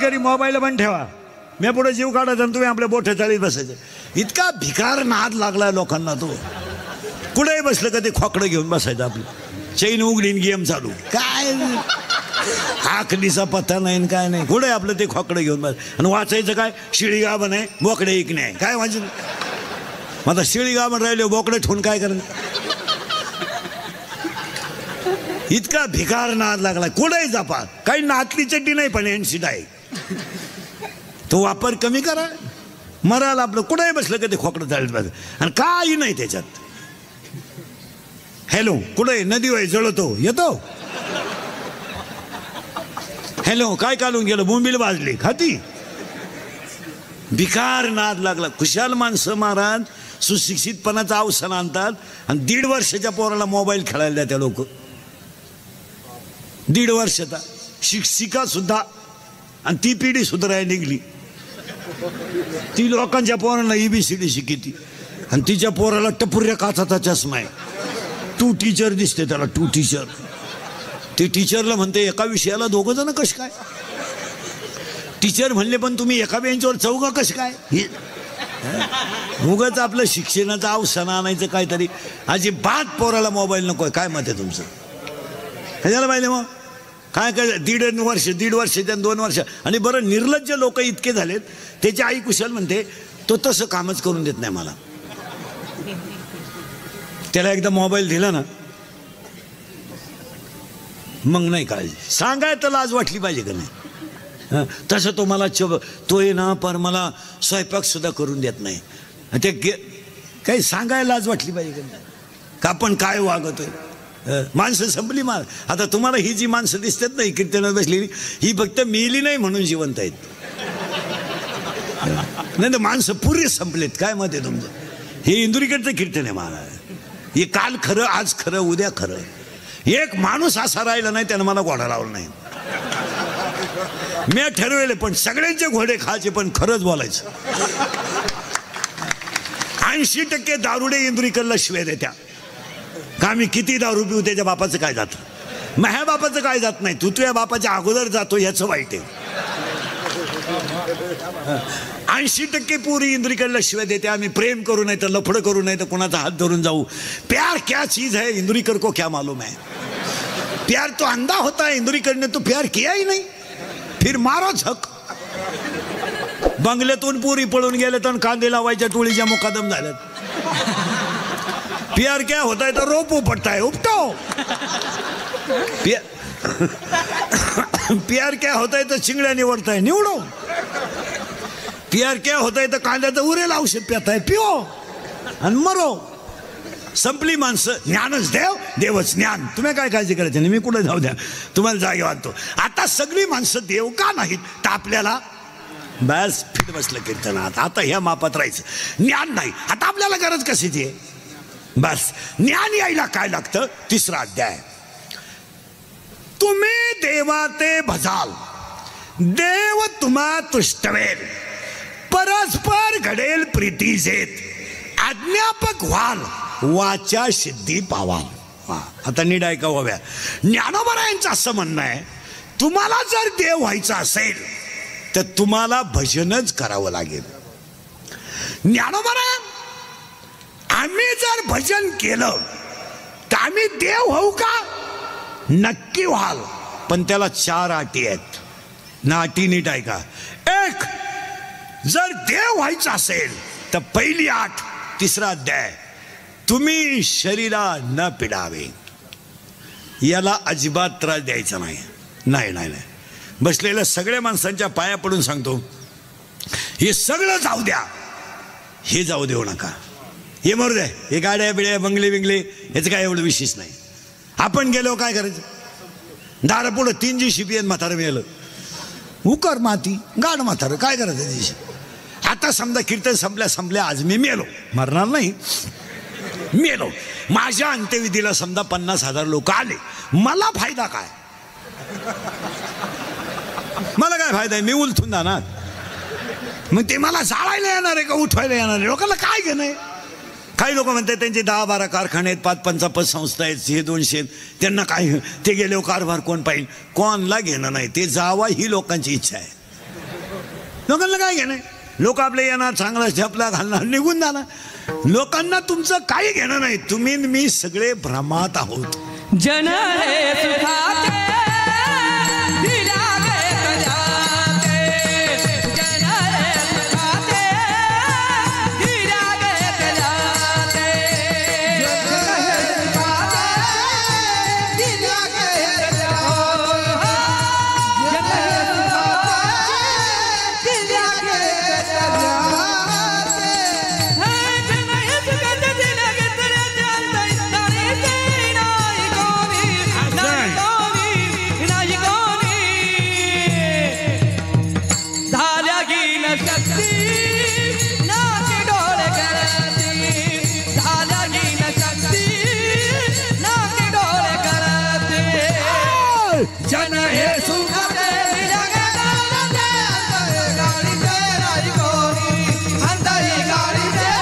घरी मोबाईल पण ठेवा, मी पुढे जीव काढायचा आणि तुम्ही आपल्या बोठे चाळीत बसायचं. इतका भिकार नाद लागला लोकांना. तो कुठेही बसलं का ते खोकडं घेऊन बसायचं, आपलं चैन उघडीन गेम चालू. काय आखलीचा पत्ता नाही काय नाही, कुठे आपलं ते खोकडं घेऊन बस. आणि वाचायचं काय, शिळी गाभण आहे बोकडे इकणे आहे. काय वाचायचं मग आता, शिळी गाभण राहिले बोकडे ठेवून काय करायचं. इतका भिकार नाद लागला. कुठेही जापा, काही नातली चड्डी नाही पण एनसीट आहे, तो वापर कमी करा. मराल आपलं कुठेही बसलं का ते खोकडं चालत बस, आणि काही नाही त्याच्यात. हॅलो कुठे नदी वय जळतो येतो. हॅलो काय काढून गेलं, बोंबील वाजली खाती. भिकार नाद लागला. खुशाल माणसं महाराज सुशिक्षितपणाचं अवसान आणतात आणि 1.5 वर्षाच्या पोराला मोबाईल खेळायला द्या. त्या लोक 1.5 वर्षाचा शिक्षिका सुद्धा, आणि ती पिढी सुधारायला निघली. ती लोकांच्या पोरांना ABCD शिकिती आणि तिच्या पोराला टपुऱ्या काचाचा चष्मा आहे. टू टीचर दिसते त्याला, टू टीचर. ते टीचरला म्हणते एका विषयाला 2 जण कश काय. टीचर म्हणले पण तुम्ही एका बेंचवर 4 कश काय. उगाच आपलं शिक्षणाचं अवसान आणायचं काहीतरी. अजिबात पोराला मोबाईल नकोय. काय मत आहे तुमचं, कशाला पाहिजे मग. काय काय 1.5 वर्ष 1.5 वर्षाच्या 2 वर्ष. आणि बरं निर्लज्ज लोक इतके झालेत, त्याची आई कुशल म्हणते तो तसं कामच करून देत नाही मला. त्याला एकदा मोबाईल दिला ना मग नाही काळजी. सांगाय तर लाज वाटली पाहिजे का नाही. तसं तो मला तो आहे ना पर मला स्वयंपाक सुद्धा करून देत नाही. ते काही सांगायला लाज वाटली पाहिजे का नाही, का आपण काय वागतोय. माणसं संपली मार. आता तुम्हाला ही जी माणसं दिसतात ना कीर्तनात बसलेली, ही फक्त मेली नाही म्हणून जिवंत आहेत. नाही तर माणसं पुरे संपलेत. काय मत आहे तुमचं. हे इंदुरीकडचं कीर्तन आहे महाराज. हे काल खरं आज खरं उद्या खरं. एक माणूस असा राहिला नाही त्यानं मला घोडा लावला नाही. मी ठरवले पण सगळ्यांचे घोडे खायचे पण खरंच बोलायचं. 80% दारुडे इंदुरीकडला शिवाय देत्या का मी किती दारू पिऊ त्याच्या बापाचं काय जातं. माझ्या बापाचं काय जात नाही, तू तुझ्या बापाच्या अगोदर जातो याचं वाईट आहे. 80% पुरी इंदुरीकडला शिवाय देते. आम्ही प्रेम करू नाही तर लफडं करू नाही तर कोणाचा हात धरून जाऊ. प्यार क्या चीज है इंदुरीकर को क्या मालूम है. प्यार तो अंधा होता है, इंदुरीकर ने तो प्यार किया ही नहीं. फिर मारो झक. बंगल्यातून पुरी पळून गेले तर कांदे लावायच्या टोळीच्या मुकादम झाल्यात. प्यार क्या होता है तो रोपो पड़ता है उपटो. प्यार क्या होता है तो चिंगड्या निवडता है निवडो. प्यार क्या होता है तो कांद्याचं उरेल औषध पिताय पिओ आणि मरो. संपली माणसं. ज्ञानच देव, देवच ज्ञान. तुम्ही काय काळजी करायची नाही, मी कुठे जाऊ द्या, तुम्हाला जागे वाटतो. आता सगळी माणसं देव का नाहीत तर आपल्याला बस फिट बसलं कीर्तनात. आता ह्या मापात राहायचं. ज्ञान नाही. आता आपल्याला गरज कशाची आहे. बस ज्ञान यायला काय लागतं. 3रा अध्याय. तुम्ही देवाते भजाल, देव तुम्हा तुष्टवेल, परस्पर घडेल प्रीती जेत, अज्ञापक व्हाल, वाचा सिद्धी पावाल. आता नीट ऐका हव्या. ज्ञानोबरायांचं असं म्हणणं आहे, तुम्हाला जर देव व्हायचं असेल तर तुम्हाला भजनच करावं लागेल. ज्ञानोबराय आम्ही जर भजन केलं तर आम्ही देव होऊ का. नक्की व्हाल, पण त्याला 4 अटी आहेत. ना अटी नीट ऐका. 1, जर देव व्हायचं असेल तर पहिली अट 3रा अध्याय, तुम्ही शरीरा न पिडावे. याला अजिबात त्रास द्यायचा नाही. नाही नाही नाही. बसलेल्या सगळ्या माणसांच्या पाया पडून सांगतो, हे सगळं जाऊ द्या, हे जाऊ देऊ नका. हे मरू द्या, हे गाड्या बिड्या बंगले बिंगले याचं काय एवढं विशेष नाही. आपण गेलो काय करायचं. दारा पुढं 3 GCP म्हातारं मिळालं, उकर माती गाड म्हातारं काय करायचं दिवशी. आता समजा कीर्तन संपल्या आज मी मेलो, मरणार नाही, मेलो. माझ्या अंत्यविधीला समजा 50,000 लोक आले, मला फायदा काय. मला काय फायदा आहे. मी उलथून जाणार. मग ते मला जाळायला येणार आहे का उठवायला येणार आहे. लोकांना काय घेणं आहे. काही लोक म्हणतात त्यांचे 10-12 कारखाने आहेत, 5-5 पतसंस्था आहेत, हे 200, त्यांना काय ते गेले कारभार कोण पाहिजे. कोणला घेणं नाही. ते जावा ही लोकांची इच्छा आहे. लोकांना काय घेणं? लोक आपले येणार, चांगला झपला घालणार, निघून जाणार. लोकांना तुमचं काही घेणं नाही. तुम्ही मी सगळे भ्रमात आहोत. जन हे सुखाचे दिल्या गे तजाते, जन हे सुखाचे दिल्या गे तजाते, जन हे सुखाचे दिल्या गे तजाते, जन हे सुखाचे दिल्या गे तजाते, जन हे सुखाचे दिल्या गे तजाते, तारीचे नाही कोणी, नाही कोणी, नाही कोणी, झाल्या गिन शक्ती नाकी डोळे करती, झाल्या गिन शक्ती नाकी डोळे करती, जन हे सुखाचे दिल्या गे तजाते, अंतरी गाडीचे नाही कोणी, अंतरी गाडीचे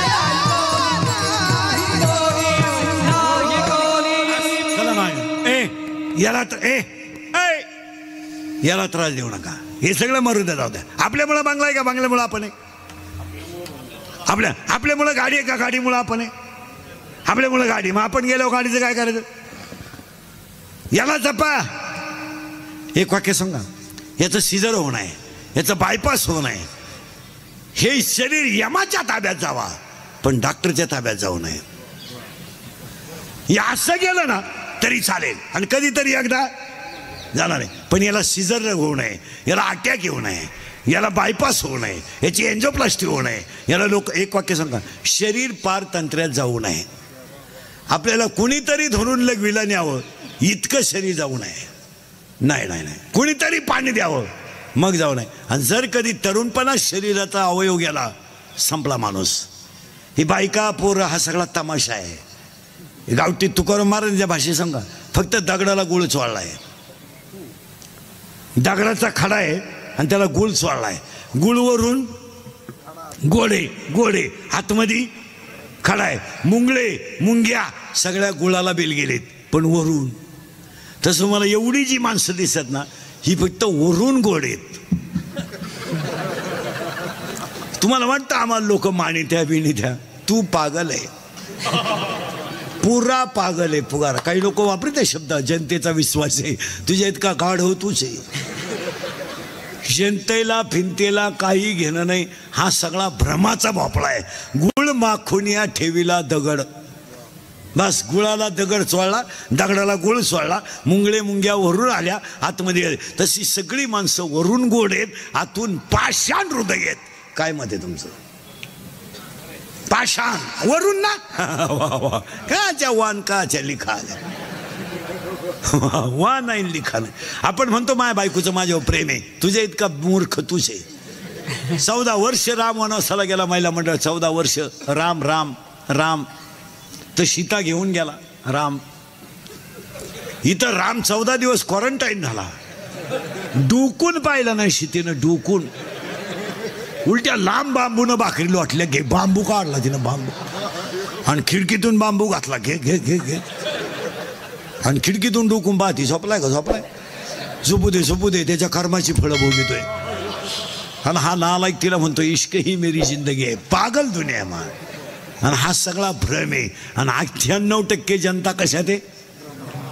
नाही कोणी. चला मागे. याला याला त्रास देऊ नका. हे सगळं मरू द्या, जाऊ द्या. आपल्यामुळं बांगला आहे का? बांगल्यामुळं आपण आहे. आपल्यामुळं गाडी आहे का? गाडीमुळं आपण आहे. आपल्यामुळं गाडी, मग आपण गेलो गाडीचं काय करायचं? याला जपा. एक वाक्य सांगा. याचं सिजर होऊ नये, याचं बायपास होऊ नये. हे शरीर यमाच्या ताब्यात जावा, पण डॉक्टरच्या ताब्यात जाऊ नये. हे असं गेलं ना तरी चालेल, आणि कधीतरी एकदा जाणार आहे. पण याला सिजर होऊ नये, याला अटॅक येऊ नये, याला बायपास होऊ नये, याची एन्जिओप्लास्टी होऊ नये. याला लोक एक वाक्य सांगा, शरीर पार तंत्र्यात जाऊ नये. आपल्याला कुणीतरी धरून लगविला न्यावं इतकं शरीर जाऊ नये. नाही नाही नाही, कुणीतरी पाणी द्यावं मग जाऊ नये. आणि जर कधी तरुणपणात शरीराचा अवयव गेला, संपला माणूस. ही बायका पोरं हा सगळा तमाशा आहे. गावठी तुकाराम महाराजांच्या भाषेत सांगा, फक्त दगडाला गुळ चोळला आहे. दगडाचा खडा आहे आणि त्याला गुळ चोळला आहे. गुळवरून गोडे गोडे, आतमध्ये खडा आहे. मुंगळे मुंग्या सगळ्या गुळाला बेल गेलेत, पण वरून. तसं मला एवढी जी माणसं दिसत ना, ही फक्त वरून गोड आहेत. तुम्हाला वाटतं आम्हाला लोक मानित्या बिनित्या? तू पागल आहे, पुरा पागल आहे. पुगार काही लोक वापरते शब्द, जनतेचा विश्वास आहे. तुझ्या इतका गाढ हो तूच आहे. जनतेला फिनतेला काही घेणं नाही. हा सगळा भ्रमाचा भोपळा आहे. गुळ माखुनिया ठेवीला दगड. बस गुळाला दगड चोळला, दगडाला गुळ चोळला, मुंगळे मुंग्या वरून आल्या, आतमध्ये आले. तशी सगळी माणसं वरून गोड आहेत, आतून पाषाण हृदय आहेत. काय मत आहे तुमचं? पाषाण वरून ना. वा वा, काच्या वान काच्या लिखा वा नाही लिखा नाही. आपण म्हणतो माझ्या बायकोचं माझ्यावर प्रेम आहे. तुझ्या इतका मूर्ख तूच आहे. 14 वर्ष राम वनवासाला गेला महिला मंडळ. 14 वर्ष राम राम राम. तर सीता घेऊन गेला राम. इथं राम 14 दिवस क्वारंटाईन झाला. डुकून पाहिलं नाही सीतेनं, डुकून. उलट्या लांब बांबून भाकरी लोटल्या. घे बांबू काढला तिनं, बांबू. आणि खिडकीतून बांबू घातला. घे घे घे घे. आणि खिडकीतून डुकून पाहती. झोपलाय का? झोपलाय. झोपू दे झोपू दे, त्याच्या कर्माची फळं भोगतोय. आणि हा नालायक तिला म्हणतो इश्क ही मेरी जिंदगी आहे. पागल दुनिया मा. आणि हा सगळा भ्रम आहे. आणि 98% जनता कशात आहे?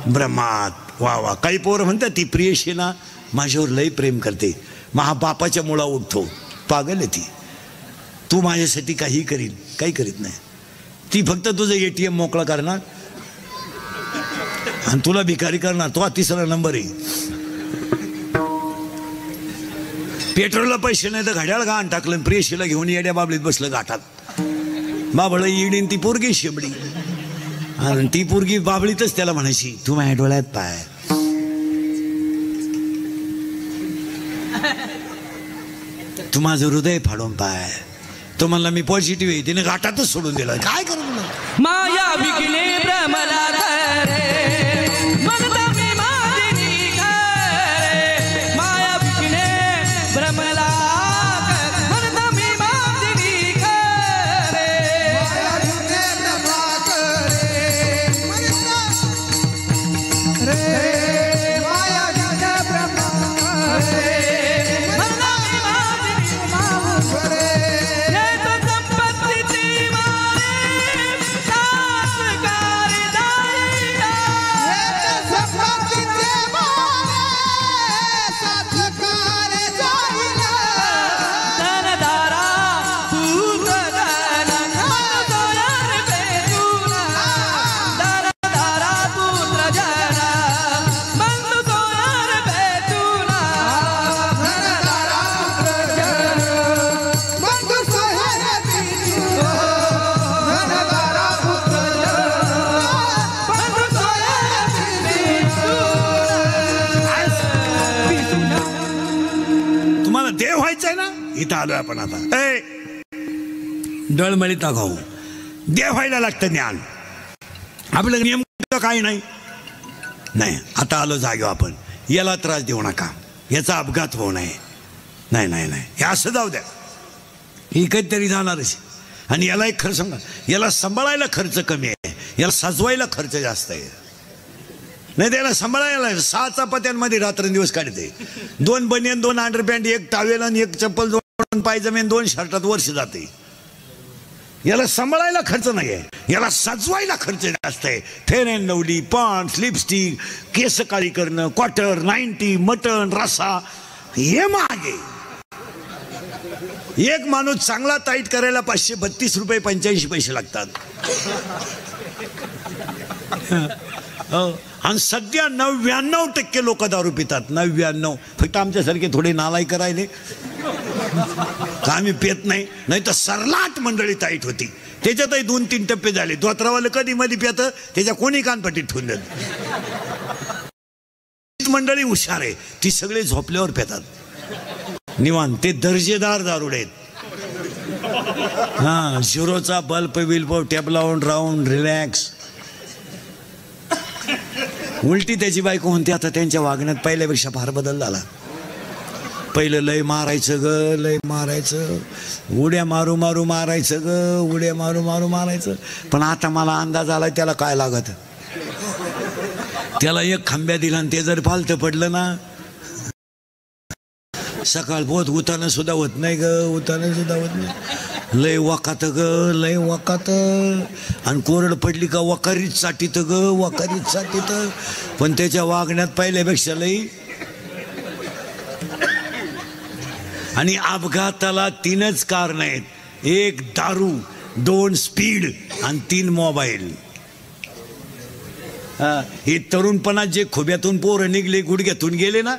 भ्रमात. वा वा. काही पोरं म्हणतात ती प्रियशीना माझ्यावर लय प्रेम करते, मग हा बापाच्या मुळा उठतो. पागल आहे ती. तू माझ्यासाठी काही करील, काही करीत नाही. ती फक्त तुझं ATM मोकळा करणार आणि तुला भिकारी करणार. तो 3रा नंबर आहे. पेट्रोलला पैसे नाही तर घड्याळ घाण टाकलं. प्रियशीला घेऊन येड्या बाबलीत बसलं घाटात. बाबळ येडीन ती पोरगी शेबडी. आणि ती पोरगी बाबळीतच त्याला म्हणायची तू माझ्या डोळ्यात पाय. तू माझं हृदय फाडून पाय. तो म्हणला मी पॉझिटिव्ह आहे. तिने घाटातच सोडून दिला. काय करू तुला? माया विकले भ्रमला धरे, म्हणता मी माझी घरे. माया विकले भ्रमला म्हणता मी माझी घरे. माया विकले भ्रमला करे, म्हणता रे. माया विकले भ्रमला करे, म्हणता मी माझी देव व्हायचंय ना, इथं आलोय आपण आता. ए डळमळीत खाऊ, देव व्हायला लागतं ज्ञान. आपलं नियम काही नाही. आता आलो जागेवर आपण. याला त्रास देऊ नका, याचा अपघात होऊ नये. नाही नाही नाही, हे असं जाऊ द्या, ही कधीतरी जाणारच. आणि याला एक खरं सांगा, याला सांभाळायला खर्च कमी आहे, याला सजवायला खर्च जास्त आहे. नाही त्याला सांभाळायला 6 चपात्यांमध्ये रात्रंदिवस काढते. 2 बनियन, 2 अंडरपॅन्ट, 1 टावेल आणि 1 चप्पल, 2 पायजमेन, 2 शर्टात वर्ष जाते. याला सांभाळायला खर्च नाही आहे, याला सजवायला खर्च जास्त आहे. Fair and lovely, Pond's, lipstick, केस काळी करणं, क्वार्टर, 90, मटण, रसा, हे मागे. एक माणूस चांगला टाईट करायला 532 रुपये 85 पैसे लागतात. आणि सध्या 99% लोक दारू पितात. 99. फक्त आमच्यासारखे थोडे नालायक राहिले का आम्ही पेत नाही. नाही तर सरलाट मंडळी टाईट होती. त्याच्यातही 2-3 टप्पे झाले. धोत्रावाला कधी मध्ये पित, त्याच्या कोणी कानपट्टीत ठेवून देत. मंडळी हुशार आहे, ती सगळे झोपल्यावर पितात निवांत. ते दर्जेदार दारुडे आहेत. हा, झिरोचा बल्ब बिल्ब टॅब लावून राऊंड रिलॅक्स. उलटी त्याची बायको म्हणते आता त्यांच्या वागण्यात पहिल्यापेक्षा फार बदल झाला. पहिलं लय मारायचं ग, लय मारायचं, उड्या मारू मारू मारायचं ग, उड्या मारू मारू मारायचं. पण आता मला अंदाज आला त्याला काय लागत. त्याला एक खांब्या दिला आणि ते जर पालतं पडलं ना, सकाळ बहुत उतानं सुद्धा होत नाही ग, उतानं सुद्धा होत नाही. लय वकात ग, लय वकात. आणि कोरड पडली का वकारीत साठीत ग, वकारीत साठीत. पण त्याच्या वागण्यात पहिल्यापेक्षा लय. आणि अपघाताला 3च कारण आहेत. 1 दारू, 2 स्पीड आणि 3 मोबाईल. हे तरुणपणात जे खोब्यातून पोरं निघले, गुडघ्यातून गेले ना,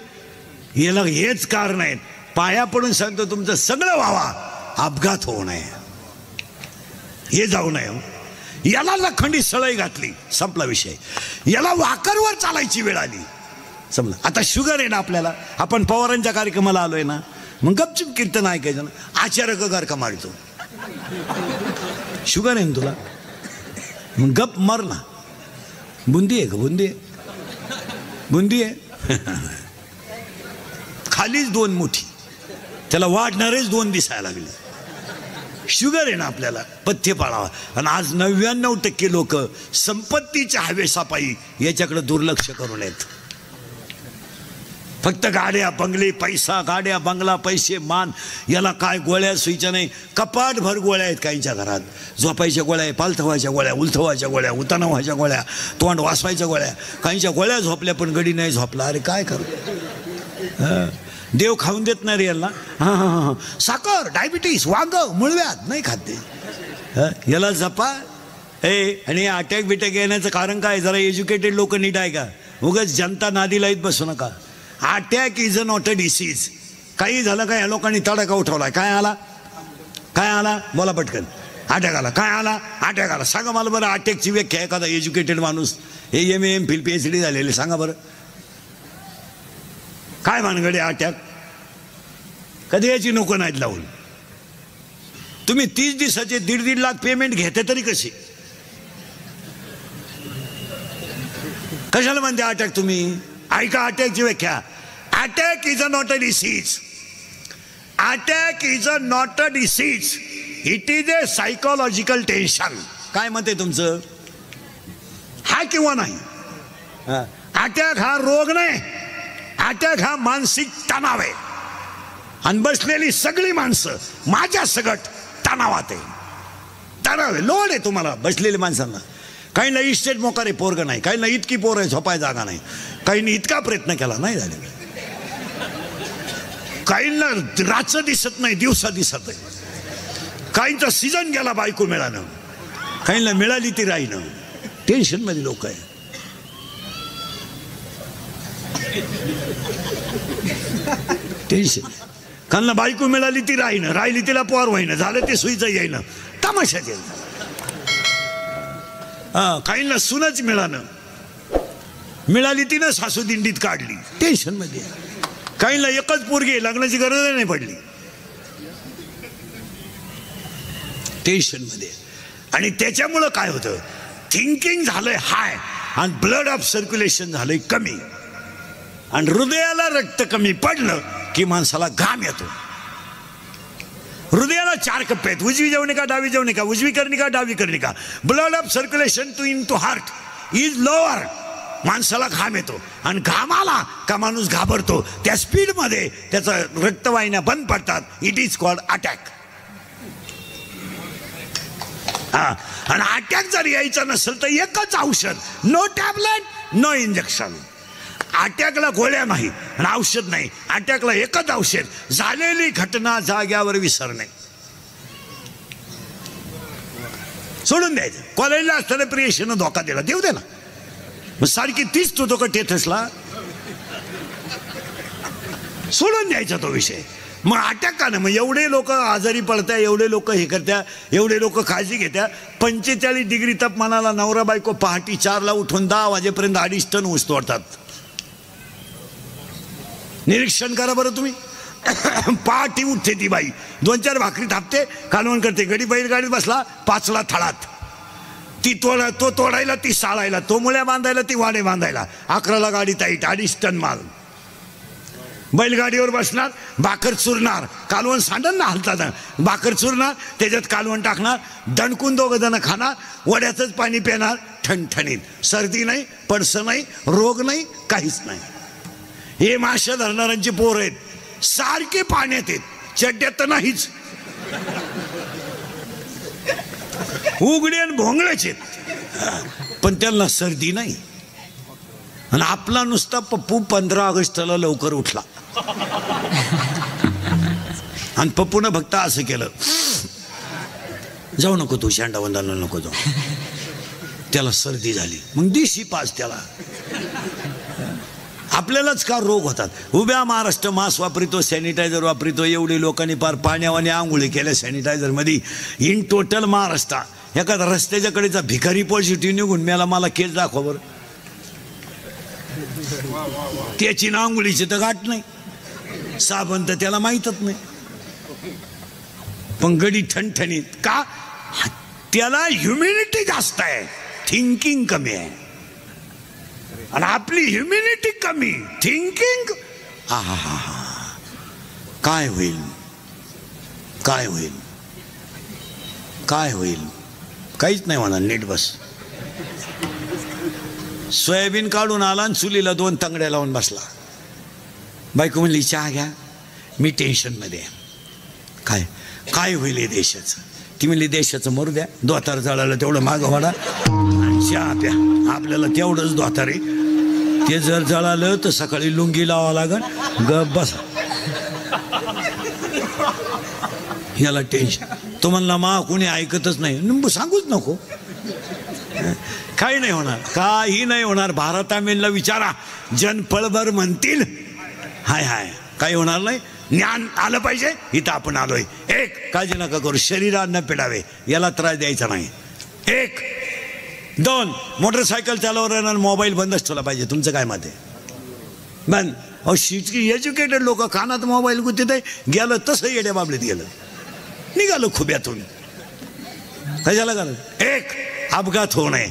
याला हेच कारण आहेत. पाया पडून सांगतो तुमचं सगळं व्हावा, अपघात होऊ नये, हे जाऊ नये. याला लखंडी सळई घातली, संपला विषय. याला वाकरवर चालायची वेळ आली, समजा. आता शुगर आहे ना आपल्याला, आपण पवारांच्या कार्यक्रमाला आलोय ना, मग गपचूप कीर्तन ऐकायचं ना. आचार्य गार का मारतो, शुगर आहे ना तुला, मग गप मर ना. बुंदी आहे का, बुंदी आहे, बुंदी आहे. खालीच 2 मुठी, त्याला वाढणारेच 2 दिसायला लागले. शुगर आहे ना आपल्याला, पथ्य पाळावा. आणि आज 99% लोक संपत्तीच्या हवेसापायी याच्याकडे दुर्लक्ष करून येत. फक्त गाड्या बंगले, पैसा, गाड्या बंगला, पैसे, मान, याला काय गोळ्या सुईच्या नाही. कपाट भर गोळ्या आहेत काहींच्या घरात. झोपायच्या गोळ्या आहे, पालथवायच्या गोळ्या, उलथवायच्या गोळ्या, उताना व्हायच्या गोळ्या, तोंड वाचवायच्या गोळ्या. काहींच्या गोळ्या झोपल्या पण गडी नाही झोपला. अरे काय करू, देव खाऊन देत नाही रे याला. साखर, डायबिटीस, वांग, मुळव्यात नाही खाते. याला जपा. आणि अटॅक बिटॅक येण्याचं कारण काय, जरा एज्युकेटेड लोक नीट आहे का, उगाच जनता नादी लाईत बसू नका. Attack is not a disease. काही झालं का या लोकांनी तडाखा उठवलाय. काय आला, काय आला, बोला पटकन. अटॅक आला, काय आला, अटॅक आला. सांगा मला बरं अटॅकची व्याख्या. एखादा एज्युकेटेड माणूस, हे MA MPhil PhD झालेले, सांगा बरं काय भानगडे अटॅक. कधी याची नको नाहीत लावून. तुम्ही 30 दिवसाचे 1.5 लाख पेमेंट घेते तरी कशी, कशाला म्हणते अटॅक तुम्ही. ऐका अटॅकची व्याख्या. Attack is a not a disease. Attack is a not a disease. It is a psychological tension. काय मत आहे तुमचं, हा किंवा नाही. अटॅक हा रोग नाही, अटॅक हा मानसिक तणाव आहे. आणि बसलेली सगळी माणसं माझ्या सगट तणावात आहे. तणाव आहे, लोड आहे तुम्हाला बसलेल्या माणसांना. काहींना इस्टेट मोकार आहे, पोरग नाही. काहींना इतकी पोर आहे, झोपाय जागा नाही. काहींनी इतका प्रयत्न केला नाही झाले. काहींना रात्र दिसत नाही, दिवसा दिसत आहे. काहींचा सीझन गेला बायको मिळालं, काहींना मिळाली ती राहीनं. टेन्शन मध्ये लोक आहे. टेन्शन. काहींना बायको मिळाली ती राहीनं, राहिली तिला पोर व्हायनं, झालं ते सुईचं येईनं, तमाशाचे. काहींना सुनच मिळालं, मिळाली तिनं सासू दिंडीत काढली. टेन्शन मध्ये. काहींना एकच पोरगी, लग्नाची गरज नाही पडली टेन्शनमध्ये. आणि त्याच्यामुळं काय होतं, थिंकिंग झालंय हाय आणि ब्लड ऑफ सर्क्युलेशन झालंय कमी, आणि हृदयाला रक्त कमी पडलं की माणसाला घाम येतो. हृदयाला 4 कप्पे आहेत, उजवी जवनिका, डावी जवनिका, उजवी कर्णिका, डावी कर्णिका. Blood of circulation in to heart is lower. माणसाला घाम येतो आणि घामाला का माणूस घाबरतो. त्या स्पीडमध्ये त्याचा रक्तवाहिन्या बंद पडतात. It is called attack. आणि अटॅक जर यायचा नसेल तर एकच औषध, नो टॅबलेट नो इंजेक्शन. अटॅकला गोळ्या नाही आणि औषध नाही, अटॅकला एकच औषध, झालेली घटना जाग्यावर विसरणे. सोडून द्यायचं. कॉलेजला असताना प्रियेशीनं धोका दिला, देऊ दे ना, मग सारखी तीच तो का टेथसला, सोडून द्यायचा तो विषय. मग अटॅक का ना, मग एवढे लोक आजारी पडत्या, एवढे लोक हे करत्या, एवढे लोक काळजी घेत्या. 45 डिग्री तापमानाला नवरा बायको पहाटे 4ला उठून 10 वाजेपर्यंत 2.5 टन ऊस तोडतात. निरीक्षण करा बरं तुम्ही. पहाटे उठते ती बाई, 2-4 भाकरी थापते, कालवण करते, गडी बैलगाडीत बसला, 5ला थळात. ती तो तोडायला, ती साळायला, तो मुळ्या बांधायला, ती वाडे बांधायला. 11ला गाडी ताईट, 2.5 टन माल. बैलगाडीवर बसणार, भाकर चुरणार, कालवण सांडण ना हलताना, भाकर चुरणार, त्याच्यात कालवण टाकणार, दणकून 2 जण खाणार, वड्याचंच पाणी पिणार, ठणठणीत. सर्दी नाही, पडसं नाही, रोग नाही, काहीच नाही. हे माश्या धरणाऱ्यांची पोर आहेत, सारखे पाण्यात आहेत, चड्ड्यात तर नाहीच, उघडे आणि भोंगळ्याचे, पण त्यांना सर्दी नाही. आणि आपला नुसता पप्पू 15 ऑगस्टला लवकर उठला आणि पप्पूनं फक्त असं केलं, जाऊ नको तू शांडावंदाला नको जाऊ, त्याला सर्दी झाली, मग दिशी पाच त्याला. आपल्यालाच का रोग होतात. उभ्या महाराष्ट्र मास्क वापरितो, सॅनिटायझर वापरितो, एवढे लोकांनी पार पाण्यावाने आंघोळी केल्या सॅनिटायझर मध्ये. इन टोटल महाराष्ट्र एखादा रस्त्याच्या कडेचा भिकारी पॉझिटिव्ह निघून मेला, मला केस दाखवा बरं, त्याची ना आंघोळीची तर गाठ नाही, साबण तर त्याला माहीतच नाही, पण गडी ठणठणीत का, त्याला ह्युमिनिटी जास्त आहे, थिंकिंग कमी आहे. आणि आपली ह्युमिनिटी कमी, थिंकिंग. काय होईल, काय होईल, काय होईल, काहीच नाही म्हणा, नीट बस. सोयाबीन काढून आला आणि चुलीला 2 तंगड्या लावून बसला. बायको म्हणली चहा घ्या, मी टेन्शनमध्ये आहे. काय काय होईल हे देशाचं. ती म्हणली देशाचं मरू द्या, दोतार जळालं तेवढं मागं वाढा आणि चहा प्या, आपल्याला तेवढंच दोतार आहे. ते जर जळालं तर सकाळी लुंगी लावा लागल, गप बसा. याला टेन्शन. तो म्हणला मा कोणी ऐकतच नाही, सांगूच नको, काही नाही होणार, काही नाही होणार. भारत तामिळला विचारा, जनपळभर म्हणतील हाय हाय, काही होणार नाही. ज्ञान आलं पाहिजे, इथं आपण आलोय. 1 काळजी नका करू, शरीराला न पिडावे, याला त्रास द्यायचा नाही. 1 2 मोटरसायकल चालवणार मोबाईल बंदच ठेवला पाहिजे. तुमचं काय मत आहे? बंद. अहो एज्युकेटेड लोक कानात मोबाईल गुतीत आहे, गेलं तसं येड्या बाबलीत गेलं, निघालं खुब्यातून. कशाला घाल. 1 अपघात होऊ नये.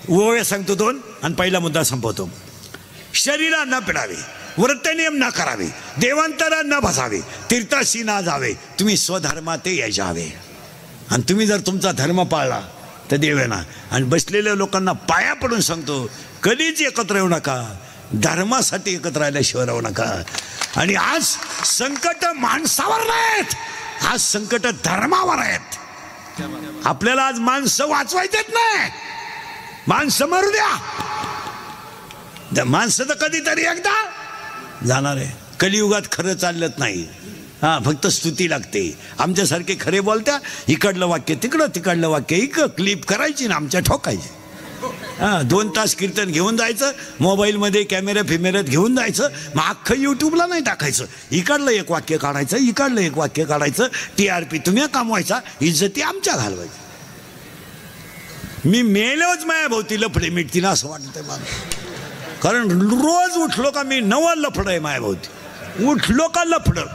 ओव्या सांगतो 2 आणि पहिला मुद्दा संपवतो. शरीरा न पिडावे, व्रतनियम न करावे, देवांतरा न बसावे, तीर्थाशी ना जावे, तुम्ही स्वधर्माते यावे. आणि तुम्ही जर तुमचा धर्म पाळला तर देव येणार. आणि बसलेल्या लोकांना पाया पडून सांगतो, कधीच एकत्र येऊ नका, धर्मासाठी एकत्र राहिल्याशिवाय राहू नका. आणि आज संकट माणसावर नाहीत, आज संकट धर्मावर आहेत. आपल्याला आज माणसं वाचवायचेत नाही, माणसं मारू द्या. माणसं तर कधीतरी एकदा जाणार आहे. कलियुगात खरं चालत नाही, फक्त स्तुती लागते. आमच्यासारखे खरे बोलत्या, इकडलं वाक्य तिकडं, तिकडलं वाक्य इकडं, क्लिप करायची ना आमच्या ठोकायची. 2 तास कीर्तन घेऊन जायचं, मोबाईलमध्ये कॅमेरा फिमेऱ्यात घेऊन जायचं, मग अख्खं यूट्यूबला नाही टाकायचं. इकडलं 1 वाक्य काढायचं, इकडलं 1 वाक्य काढायचं, TRP तुम्ही कमवायचा, इज्जती आमच्या घालवायची. मी मेलोच माया भोवती लफडे मिटतील असं वाटतंय मला. कारण रोज उठलो का मी 9 लफड आहे माया भोवती. उठलो का लफडं.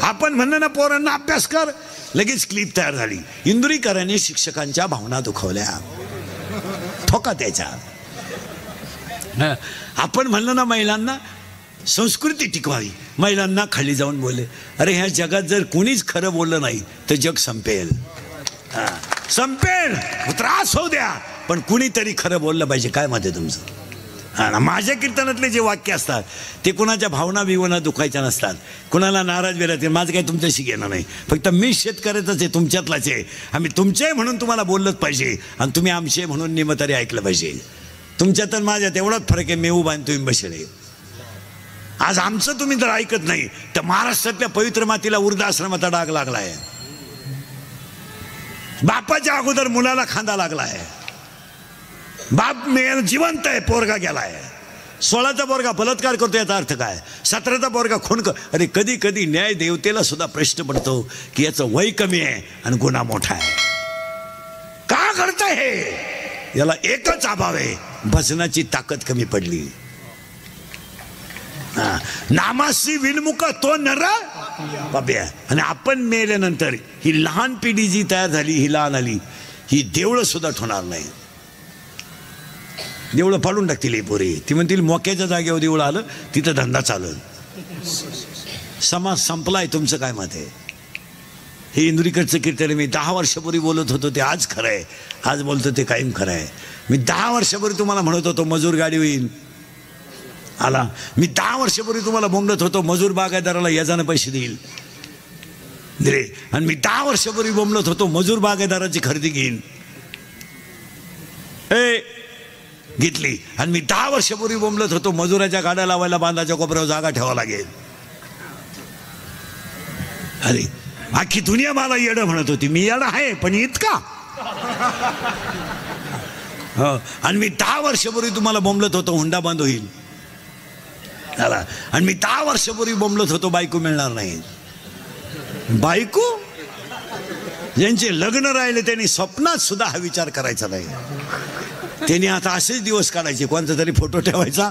आपण म्हणणं ना पोरांना अभ्यास कर, लगेच क्लिप तयार झाली. इंदुरीकरांनी शिक्षकांच्या भावना दुखवल्या, ठोका त्याच्या. आपण म्हणलं ना महिलांना संस्कृती टिकवावी, महिलांना खाली जाऊन बोलले. अरे ह्या जगात जर कोणीच खरं बोललं नाही तर जग संपेल. संपेल, त्रास होऊ द्या, पण कुणीतरी खरं बोललं पाहिजे. काय मत आहे तुमचं? हा, माझ्या कीर्तनातले जे वाक्य असतात ते कुणाच्या भावना बिवना दुखायच्या नसतात, कुणाला नाराज बिराज. माझं काही तुमच्याशी घेणं नाही. फक्त मी शेतकऱ्याचाच आहे, तुमच्यातलाच आहे. आम्ही तुमचे म्हणून तुम्हाला बोललंच पाहिजे आणि तुम्ही आमचे म्हणून निमतरी ऐकलं पाहिजे. तुमच्यात आणि माझ्यात एवढाच फरक आहे, मी उभा आणि तुम्ही बसले. आज आमचं तुम्ही जर ऐकत नाही तर महाराष्ट्रातल्या पवित्र मातीला वृद्धाश्रमाचा डाग लागला आहे. बापाच्या अगोदर मुलाला खांदा लागला आहे. बाप जिवंत आहे, पोरगा गेलाय. 16चा पोरगा बलात्कार करतो, याचा अर्थ काय? 17चा पोरगा खून कर. अरे कधी कधी न्याय देवतेला सुद्धा प्रश्न पडतो की याचं वय कमी आहे आणि गुन्हा मोठा आहे. का घडतंय हे? याला एकच अभाव आहे, भजनाची ताकद कमी पडली. नामासी विनमुख तो नर पाप्या. आणि आपण मेल्यानंतर ही लहान पिढी जी तयार झाली, ही लहान आली, ही देवळं सुद्धा ठेवणार नाही. देवळं पाडून टाकतील ही पोरी. ती म्हणतील मोक्याच्या जागेवर देवळं आलं तिथं धंदा चालल. समाज संपलाय. तुमचं काय मत आहे? हे इंदुरीकरचं कीर्तन मी 10 वर्षापूर्वी बोलत होतो ते आज खरं आहे, आज बोलतो ते कायम खरं आहे. मी 10 वर्षापूर्वी तुम्हाला म्हणत होतो मजूर गाडी होईल, आला. मी 10 वर्षापूर्वी तुम्हाला बोंबलत होतो मजूर बागायतदाराला याजानं पैसे देईल, दिले. आणि मी 10 वर्षापूर्वी बोंबलत होतो मजूर बागायतदाराची खरेदी घेईन, घेतली. आणि मी 10 वर्षापूर्वी बोंबलत होतो मजुराच्या गाड्या लावायला बांधाच्या कोपऱ्यावर जागा ठेवावं लागेल. अरे अख्खी दुनिया मला येडं म्हणत होती. मी येडं आहे पण इतका. हो. आणि मी 10 वर्षापूर्वी तुम्हाला बोंबलत होतो हुंडा बंद होईल, आला. आणि मी 10 वर्षापूर्वी बोंबलत होतो बायको मिळणार नाही. बायको ज्यांचे लग्न राहिले त्यांनी स्वप्नात सुद्धा हा विचार करायचा नाही. त्यांनी आता असेच दिवस काढायचे, कोणता तरी फोटो ठेवायचा,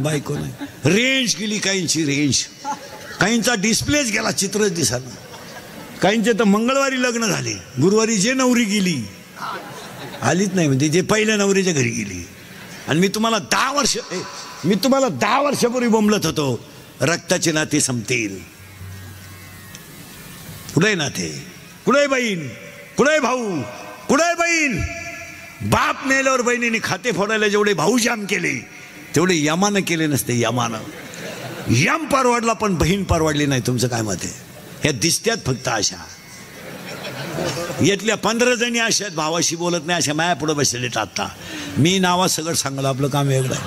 बायको नाही. रेंज गेली काहींची, रेंज काहींचा डिस्प्लेच गेला, चित्रच दिसायला. काहींचे तर मंगळवारी लग्न झाले, गुरुवारी जे नवरी गेली आलीच नाही, म्हणजे जे पहिल्या नवरीच्या घरी गेली. आणि मी तुम्हाला 10 वर्षापूर्वी बोंबलत होतो रक्ताचे नाते संपतील. कुठे नाते, कुठे बहीण, कुठे भाऊ, कुठे बहीण. बाप मेल्यावर बहिणीने खाते फोडायला जेवढे भाऊ जाम केले तेवढे यमानं केले नसते. यमानं यम परवडला पण बहीण परवडली नाही. तुमचं काय मत आहे? ह्या दिसत्यात फक्त अशा. यातल्या 15 जणी अशा आहेत भावाशी बोलत नाही, अशा माया पुढे बसलेले. आता मी नावा सगळं सांगलं, आपलं काम वेगळं आहे.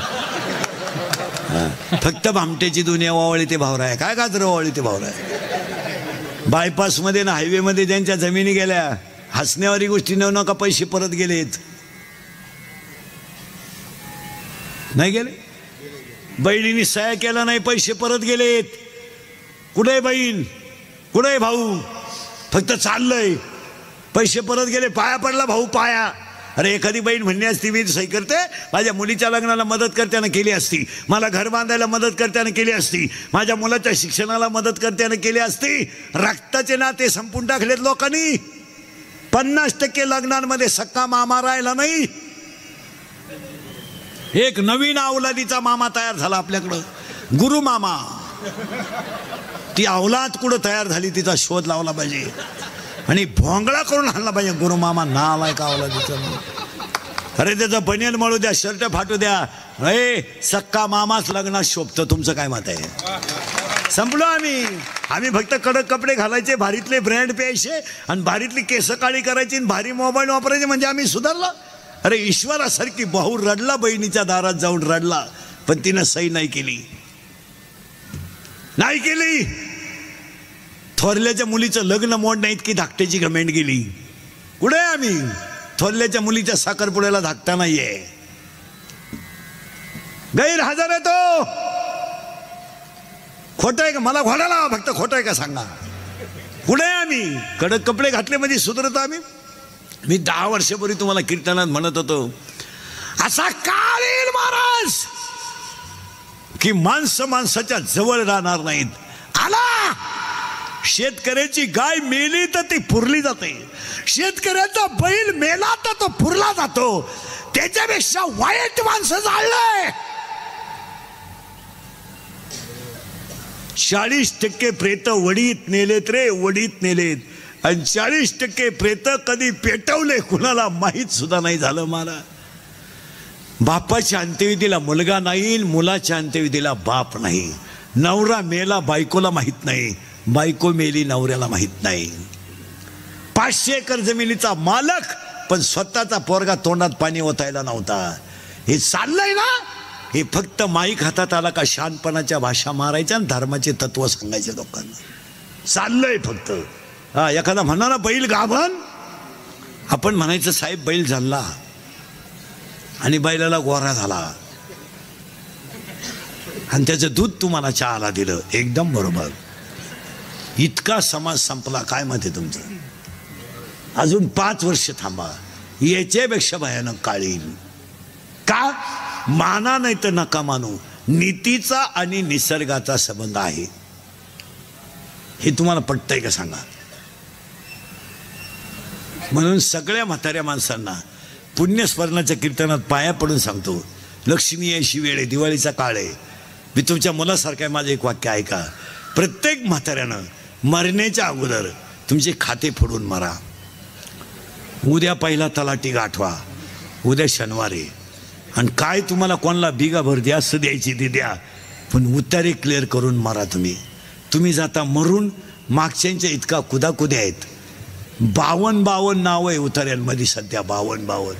फक्त भामट्याची दुनिया वावळी ते भावरा आहे. काय गाजर वावळी ते भावरा आहे. बायपासमध्ये ना हायवेमध्ये ज्यांच्या जमिनी गेल्या, हसण्यावारी गोष्टी नेऊ नका, पैसे परत गेलेत. नाही गेले? बहिणीने सह्या केला नाही, पैसे परत गेलेत. कुठे बहीण, कुठे भाऊ, फक्त चाललंय, पैसे परत गेले. पाया पडला भाऊ, पाया. अरे एखादी बहीण म्हणली असती मी सही करते, माझ्या मुलीच्या लग्नाला मदत करताना केली असती, मला घर बांधायला मदत करताना केली असती, माझ्या मुलाच्या शिक्षणाला मदत करताना केली असती. रक्ताचे नाते संपून टाकलेत लोकांनी. 50% लग्नांमध्ये सक्का मामा राहिला नाही. एक नवीन अवलादीचा मामा तयार झाला आपल्याकडं, गुरु मामा. ती अवलाद कुठं तयार झाली तिचा शोध लावला पाहिजे आणि भोंगळा करून आणला पाहिजे. गुरु मामा नाव आहे का अवलादीचं? अरे त्याचं बनियन मळू द्या, शर्ट फाटू द्या, सक्का मामाच लग्नात शोभतं. तुमचं काय मत आहे? संपलो आम्ही फक्त कडक कपडे घालायचे, भारीतले ब्रँड प्यायचे आणि भारीतली केस काळी करायची आणि भारी मोबाईल वापरायचे, म्हणजे आम्ही सुधारला. अरे ईश्वरासारखी भाऊ रडला, बहिणीच्या दारात जाऊन रडला, पण तिनं सही नाही केली. नाही केली. थोरल्याच्या मुलीचं लग्न मोड नाही इतकी धाकट्याची घमेंड गेली. कुठे आम्ही? थोरल्याच्या मुलीच्या साखरपुड्याला धाकटा नाहीये. गैरहजर आहे तो. खोटं आहे का? मला घोडाला फक्त खोटं आहे का सांगा. कुठे आम्ही? कडक कपडे घातले म्हणजे सुधरतो आम्ही. मी 10 वर्षापूर्वी तुम्हाला कीर्तनात म्हणत होतो, असा काळ येईल महाराज की माणसं माणसाच्या जवळ राहणार नाहीत. आला शेतकऱ्याची गाय मेली तर ती पुरली जाते, शेतकऱ्याचा बैल मेला तर तो पुरला जातो. त्याच्यापेक्षा वाईट माणसं जाळलंय. 40% प्रेत वडीत नेलेत रे, वडीत नेलेत. आणि 40% प्रेत कधी पेटवले कुणाला माहीत सुद्धा नाही झालं. मला बापाच्या अंत्यविधीला मुलगा नाही, मुलाच्या अंत्यविधीला बाप नाही. नवरा मेला बायकोला माहीत नाही, बायको मेली नवऱ्याला माहीत नाही. 500 एकर जमिनीचा मालक पण स्वतःचा पोरगा तोंडात पाणी ओतायला नव्हता. हे चाललंय ना, हे फक्त माईक हातात आला का शहाणपणाच्या भाषा मारायच्या आणि धर्माचे तत्व सांगायचे लोकांना. चाललंय फक्त. हा एखादा म्हणा ना बैल गाभण, आपण म्हणायचं साहेब बैल झाला आणि बैलाला गोरा झाला आणि त्याचं दूध तुम्हाला चहाला दिलं. एकदम बरोबर. इतका समाज संपला. काय मत आहे तुमचं? अजून 5 वर्ष थांबा, याच्यापेक्षा भयानक काळ येईल. का? माना नाही तर नका मानू, नीतीचा आणि निसर्गाचा संबंध आहे. हे तुम्हाला पटतंय का सांगा? म्हणून सगळ्या म्हाताऱ्या माणसांना पुण्यस्मरणाच्या कीर्तनात पाया पडून सांगतो, लक्ष्मी यायची वेळ आहे, दिवाळीचा काळ आहे. मी तुमच्या मुलासारखं माझं एक वाक्य ऐका. प्रत्येक म्हाताऱ्यानं मरण्याच्या अगोदर तुमचे खाते फोडून मरा. उद्या पहिला तलाठी गाठवा, उद्या शनिवार आहे. आणि काय तुम्हाला कोणाला बिगाभर जास्त द्यायची ती द्या, पण उतारे क्लिअर करून मारा. तुम्ही जाता मरून. मागच्यांच्या इतका कुदाकुद्या आहेत. 52 नाव आहे उतार्यांमध्ये सध्या. 52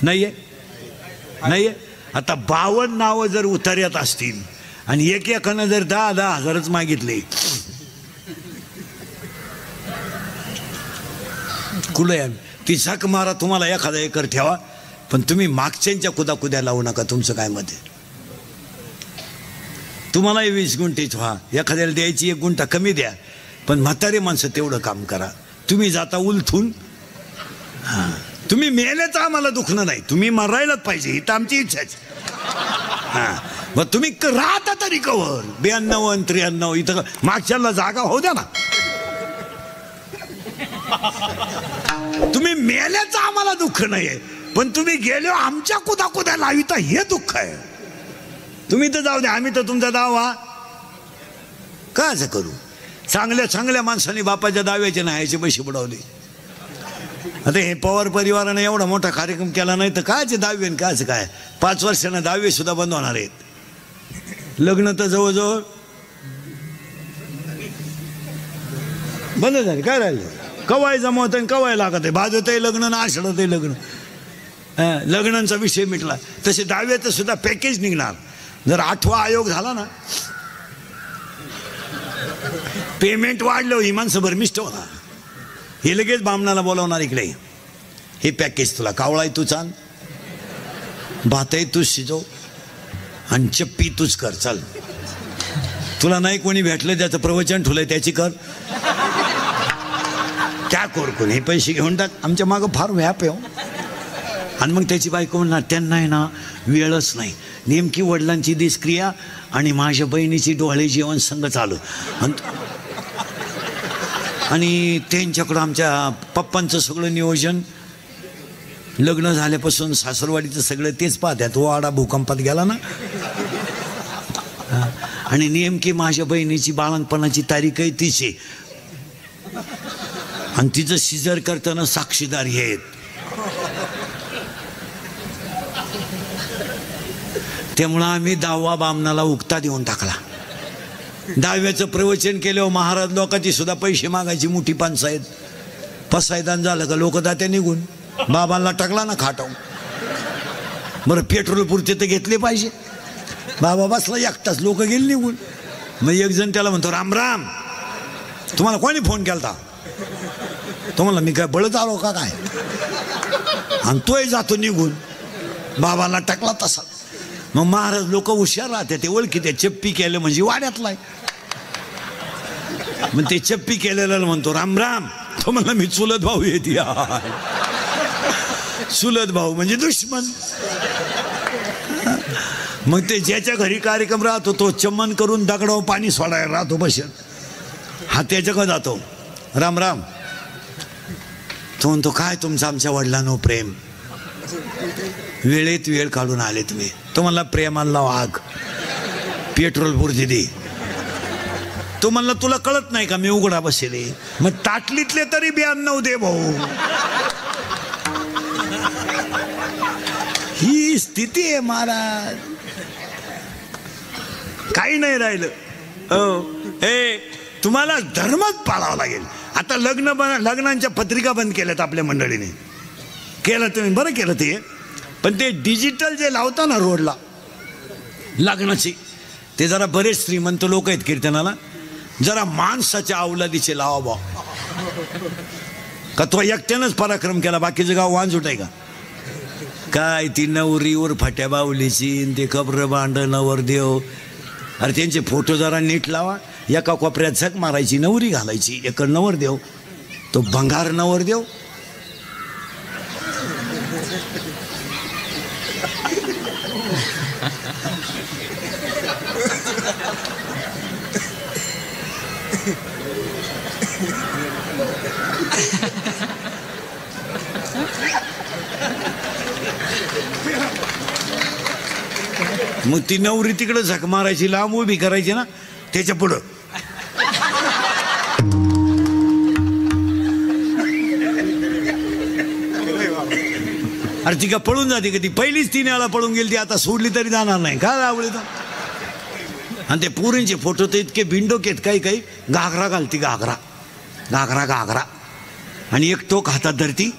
नाहीये. आता 52 नावं जर उतार्यात असतील आणि एकानं जर 10,000 हजारच मागितले, कुठे ती झक मारा. तुम्हाला 1,000 एकर ठेवा, पण तुम्ही मागच्यांच्या कुदाकुद्या लावू नका. तुमचं काय मत आहे? तुम्हालाही 20 गुंठेच व्हा, एखाद्याला द्यायची 1 गुंठा कमी द्या, पण म्हातारे माणसं तेवढं काम करा. तुम्ही जाता उलथून. हां, तुम्ही मेलेच आम्हाला दुखणं नाही, तुम्ही मरायलाच पाहिजे, ही तर आमची इच्छाच. हां, मग तुम्ही राहता तरी कवर 92 आणि 93 इथं मागच्याला जागा होऊ द्या ना. तुम्ही मेल्याचं आम्हाला दुःख नाहीये, पण तुम्ही गेले आमच्या कुदाकुद्या लाविता हे दुःख आहे. तुम्ही तर जाऊ द्या, आम्ही तर तुमचा दावा काच करू. चांगल्या चांगल्या माणसांनी बापाच्या दाव्याचे न्यायचे पैसे बुडवले. आता हे पवार परिवारानं एवढा मोठा कार्यक्रम केला नाही तर कायचे दावे आणि कायचं काय. 5 वर्षांना दावे सुद्धा बंद होणार आहेत. लग्न तर जवळजवळ बंद झाले. काय राहिलं? कवाय जमवत आहे, कवाय लागत आहे, भाजत आहे लग्न ना आषाढत आहे लग्न. लग्नांचा विषय मिटला. तसे दाव्याचं सुद्धा पॅकेज निघणार. जर 8वा आयोग झाला ना, पेमेंट वाढलं, ही माणसं भरमिष्ट होणार. हे लगेच बामणाला बोलावणार, इकडे हे पॅकेज तुला, कावळाही तूच आण, भातही तूच शिजव आणि चप्पी तूच कर. चल, तुला नाही कोणी भेटलं त्याचं प्रवचन ठुलंय त्याची कर. क्या कोण हे पैसे घेऊन टाक. आमच्या मागं फार व्याप आहे. आणि मग त्याची बायको म्हणणार त्यांना आहे ना वेळच नाही, नेमकी वडिलांची दिसक्रिया आणि माझ्या बहिणीची डोळे जेवण संग चालू. आणि त्यांच्याकडं आमच्या पप्पांचं सगळं नियोजन, लग्न झाल्यापासून सासरवाडीचं सगळं तेच पाहत्यात. तो वाडा भूकंपात गेला ना, आणि नेमकी माझ्या बहिणीची बाळणपणाची तारीख आहे तिची, आणि तिचं सिजर करताना साक्षीदार हे आहेत. त्यामुळं आम्ही 10वा बामणाला उक्ता देऊन टाकला. 10व्याचं प्रवचन केल्यावर महाराज लोकांची सुद्धा पैसे मागायची मोठी पंचायत. पसायदान झालं का लोक दात्या निघून बाबांना टाकला ना खाटाव. बरं, पेट्रोल पुरते तर घेतले पाहिजे. बाबा बसला एकटाच, लोक गेले निघून. मग एक जण त्याला म्हणतो, राम राम, तुम्हाला कोणी फोन केलता? तो म्हणला, मी काय बळत आलो का काय? आणि तोही जातो निघून. बाबाला टाकला तसा. मग महाराज लोक हुशार राहते, ते ओळखी त्या चप्पी केलं म्हणजे वाड्यातलाय. मग ते चप्पी केलेला म्हणतो, राम राम. तो म्हणला, मी चुलत भाऊ येते. चुलत भाऊ म्हणजे दुश्मन. मग ते ज्याच्या घरी कार्यक्रम राहतो तो चमन करून दगडावर पाणी सोडायला राहतो बसत. हा त्याच्याकडे जातो, राम राम. तो म्हणतो काय तुमचं आमच्या वडिलांनो प्रेम, वेळेत वेळ काढून आले तुम्ही. तो म्हणला प्रेमाला वाघ पेट्रोल पुरती दे. तो म्हणला तुला कळत नाही का मी उघडा बसेले. मग ताटलीतले तरी 92 दे भाऊ. ही स्थिती आहे महाराज, काही नाही राहिलं. हो हे तुम्हाला धर्मच पाळावा लागेल. आता लग्नांच्या पत्रिका बंद केल्यात आपल्या मंडळीने. केलं तुम्ही बरं केलं ते, पण ते डिजिटल जे लावता ना रोडला लग्नाची, ते जरा बरेच श्रीमंत लोक आहेत कीर्तनाला, जरा माणसाच्या अवलादीचे लावा बा. का तो एकट्यानंच पराक्रम केला, बाकीचं गाव वांझुट आहे का काय? ती नवरीवर फाट्या बावलीची, ते कब्र बांड नवरदेव, अरे त्यांचे फोटो जरा नीट लावा. एका कोपऱ्यात झक मारायची, नवरी घालायची, एक नवरदेव, तो भंगार नवरदेव. मग ती नवरी तिकडे झक मारायची, लांब उभी करायची ना त्याच्या पुढं. अरे ती का पळून जाते का? ती पहिलीच 3 वेळा पळून गेली, ती आता सोडली तरी जाणार नाही का आवडली तर. आणि ते पोरींचे फोटो तर इतके बिंडोकेत, काही काही घागरा घालती, घागरा घागरा घागरा, आणि एक टोक हातात धरती.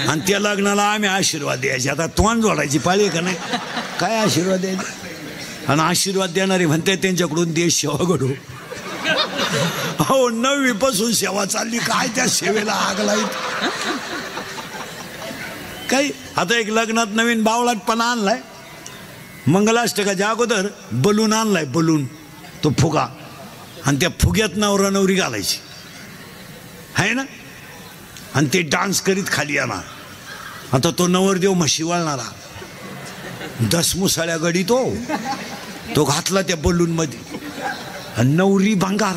आणि त्या लग्नाला आम्ही आशीर्वाद द्यायचे. आता तोंड जोडायची पाळी का नाही, काय आशीर्वाद द्यायचे. आणि आशीर्वाद देणारे म्हणते त्यांच्याकडून देश सेवा घडू. हो 9वी पासून सेवा चालली, काय त्या सेवेला आग लाईत काही. आता एक लग्नात नवीन बावळाटपणा आणलाय, मंगलाष्टकाच्या अगोदर बलून आणलाय, बलून तो फुगा, आणि त्या फुग्यात नवरा नवरी घालायची आहे ना, आणि ते डान्स करीत खाली येणार. आता तो नवरदेव म्हशी वळणारा, 10 मुसाळ्या गडी तो घातला त्या बलून मध्ये. आणि नवरी भंगार,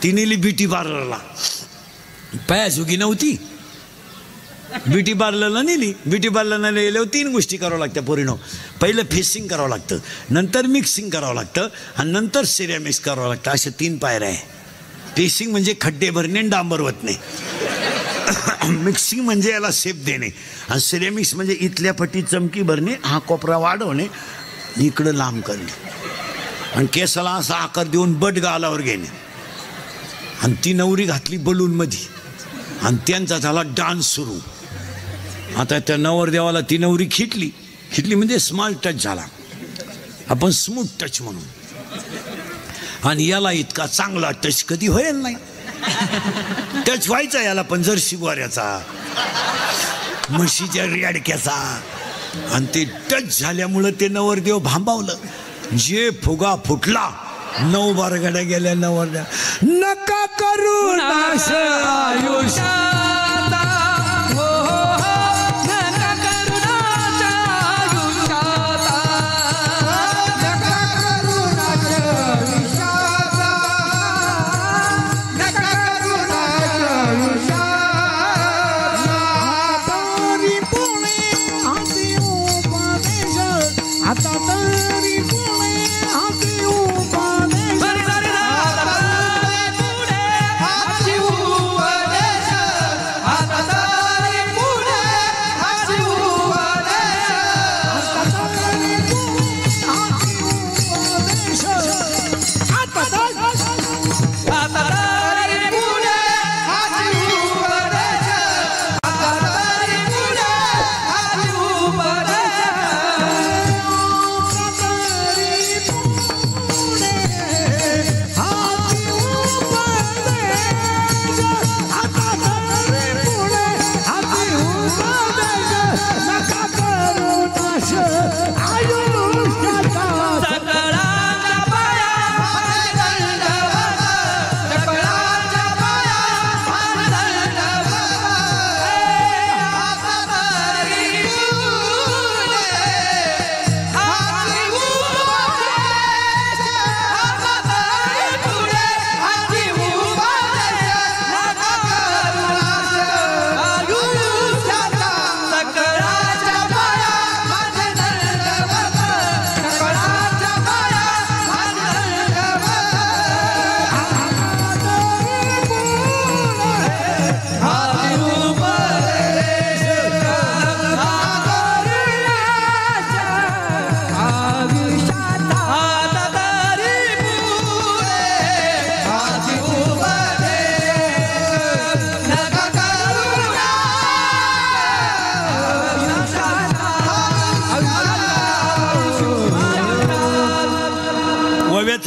ती नेली ब्युटी पार्लरला. पायासुगी नव्हती, ब्युटी पार्लरला नेली. ब्युटी पार्लरला नेल्यावर 3 गोष्टी करावं लागत्या पोरीनो. पहिलं फेसिंग करावं लागतं, नंतर मिक्सिंग करावं लागतं, आणि नंतर सिरॅमिक्स करावं लागतं. अशा 3 पायऱ्या आहे. फेसिंग म्हणजे खड्डे भरणे आणि डांबर वतणे, मिक्सिंग म्हणजे याला शेप देणे, आणि सिरॅमिक्स म्हणजे इथल्या पट्टी चमकी भरणे, हा कोपरा वाढवणे, इकडं लांब करणे, आणि केसाला असा आकार देऊन बट गालावर घेणे. आणि ती नवरी घातली बलून मध्ये, आणि त्यांचा झाला डान्स सुरू. आता त्या नवरदेवाला ती नवरी खिटली म्हणजे स्मॉल टच झाला, आपण स्मूथ टच म्हणून. आणि याला इतका चांगला टच कधी होईल नाही. टच व्हायचा याला पण जर्सी गोऱ्याचा, म्हशीच्या रेडक्याचा. आणि ते टच झाल्यामुळं ते नवरदेव भांबावलं. जे फुगा फुटला, 9 बारगड्या गेल्या नवरदेव. नका करू नाश आयुष्यात, हो नका करू नाश आयुष्यात, नका करू नाश आयुष्यात, नका करू नाश आयुष्यात. तरी पुणे हाती उपदेश, आता तरी पुणे हाती उपदेश. पुढे हाती उपदेश,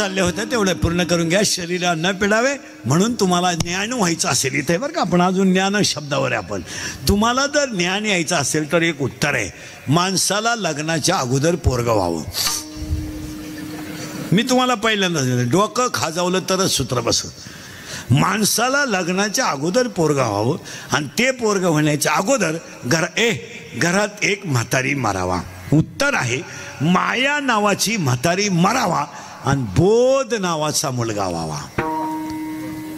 चालल्या होत्या तेवढ्या पूर्ण करून घ्या. शरीराला न पिडावे म्हणून तुम्हाला ज्ञान व्हायचं असेल इथे बरं का, आपण अजून ज्ञान शब्दावर आहे. आपण तुम्हाला जर ज्ञान यायचं असेल तर एक उत्तर आहे, माणसाला लग्नाच्या अगोदर पोरगं व्हावं. मी तुम्हाला पहिल्यांदा डोकं खाजावलं तरच सूत्र बसत. माणसाला लग्नाच्या अगोदर पोरगं व्हावं आणि ते पोरगं होण्याच्या अगोदर घरात एक म्हातारी मारावा. उत्तर आहे माया नावाची म्हातारी मरावा आणि बोध नावाचा मुलगा व्हावा.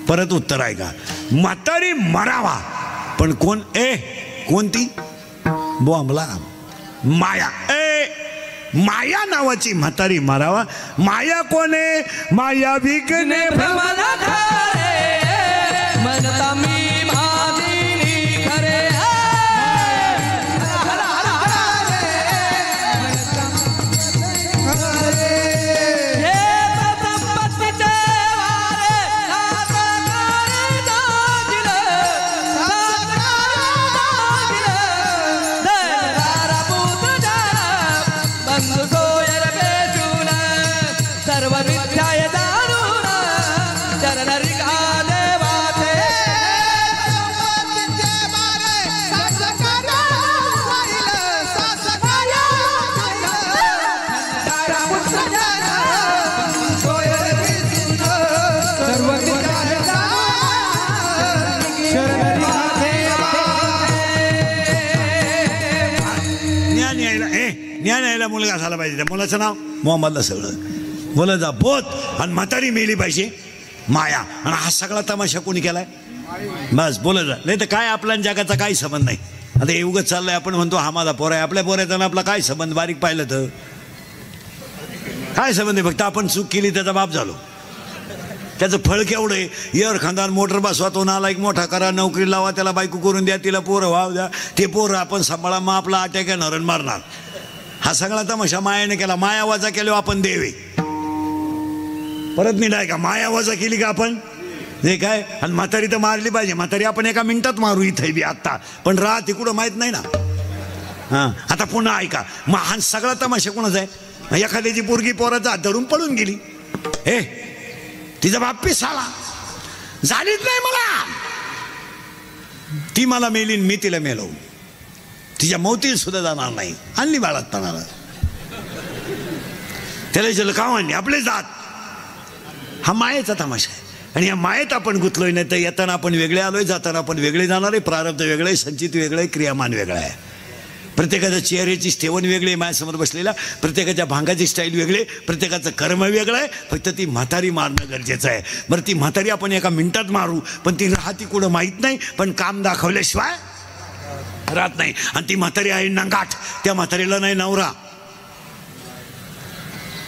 परत उत्तर आहे का, म्हातारी मरावा पण कोण कोणती बोंबला माया माया नावाची म्हातारी मारावा. माया कोणे माया विकणे भ्रमला खरे मनता मी भादिनी खरे ज्ञान यायला मुलगा झाला पाहिजे. त्या मुलाचं नाव मोहम्मदला सगळं बोला जा बोध आणि म्हातारी मेली पाहिजे माया. आणि हा सगळा तमाशा कोणी केलाय बस बोला जा. नाही तर काय आपल्या जगाचा काही संबंध नाही. आता हे उगत चाललंय आपण म्हणतो हा माझा पोर आहे, आपल्या पोराचा आपला काय संबंध बारीक पाहिलं तर काय संबंध आहे. फक्त आपण चूक केली त्याचा बाप झालो. त्याचं फळ केवढं आहे, एअर खानदार मोटर बसवा, तो नाला एक मोठा करा, नोकरी लावा, त्याला बायको करून द्या, तिला पोरं व्हाव द्या, ते पोरं आपण सांभाळा, मग आपला अटॅक येणार आणि मारणार. हा सगळा तमाशा मायाने केला. माया वजा केलो आपण देवे परत निघाय का, माया वजा केली का आपण हे काय. आणि म्हातारी तर मारली पाहिजे. म्हातारी आपण एका मिनिटात मारू इथे बी आत्ता, पण राहते कुठं माहित नाही ना. हां आता पुन्हा ऐका, मग हा सगळा तमाशा कोणाचा आहे. एखाद्याची पोरगी पोराचा हात धरून पळून गेली, तिचा बाप पिसाला झालीच नाही मला, ती मला मेली मी तिला मेलो, तिच्या मौतीला सुद्धा जाणार नाही. आणली बाळात पणाला, त्याला विचारलं का आणली, आपले जात. हा मायेचा तमाशा आहे. आणि या मायेत आपण गुंतलोय. नाही तर येताना आपण वेगळे आलोय, जाताना आपण वेगळे जाणार आहे. प्रारब्ध वेगळं आहे, संचित वेगळं आहे, क्रियामान वेगळं आहे. प्रत्येकाच्या चेहऱ्याची ठेवण वेगळी आहे माझ्यासमोर बसलेला, प्रत्येकाच्या भांगाची स्टाईल वेगळी, प्रत्येकाचं कर्म वेगळं आहे. फक्त ती म्हातारी मारणं गरजेचं आहे. बरं ती म्हातारी आपण एका मिनिटात मारू, पण ती राहती कुठं माहीत नाही. पण काम दाखवल्याशिवाय राहत नाही. आणि ती म्हातारी आहे नंगाट. त्या म्हातारीला नाही नवरा,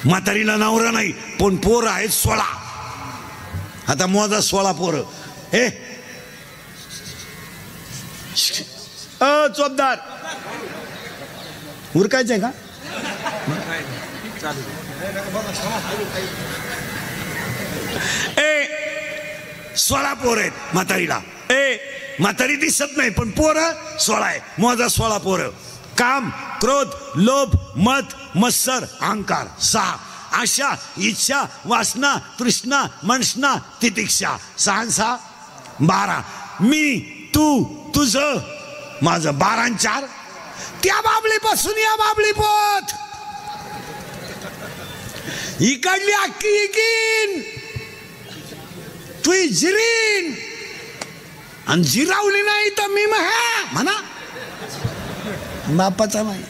म्हातारीला नवरा नाही, पण पोरं आहेत 16. आता मोजा 16 पोरं. चोपदार उरकायचंय का. 16 पोरं आहेत म्हातारीला. म्हातारी दिसत नाही पण पोरं 16 आहे. मोजा 16 पोरं. काम, क्रोध, लोभ, मद, मत्सर, अहंकार 6. आशा, इच्छा, वासना, तृष्णा, मनष्णा, तितिक्षा 6 6 12. मी, तू, तुझं, माझं 12 आणि 4. त्या बाबलीपासून या बाबली पोत इकडली अक्की इकीन तू जिरीन आणि जिरावली नाही तर मी म्हणा बापाचा नाही.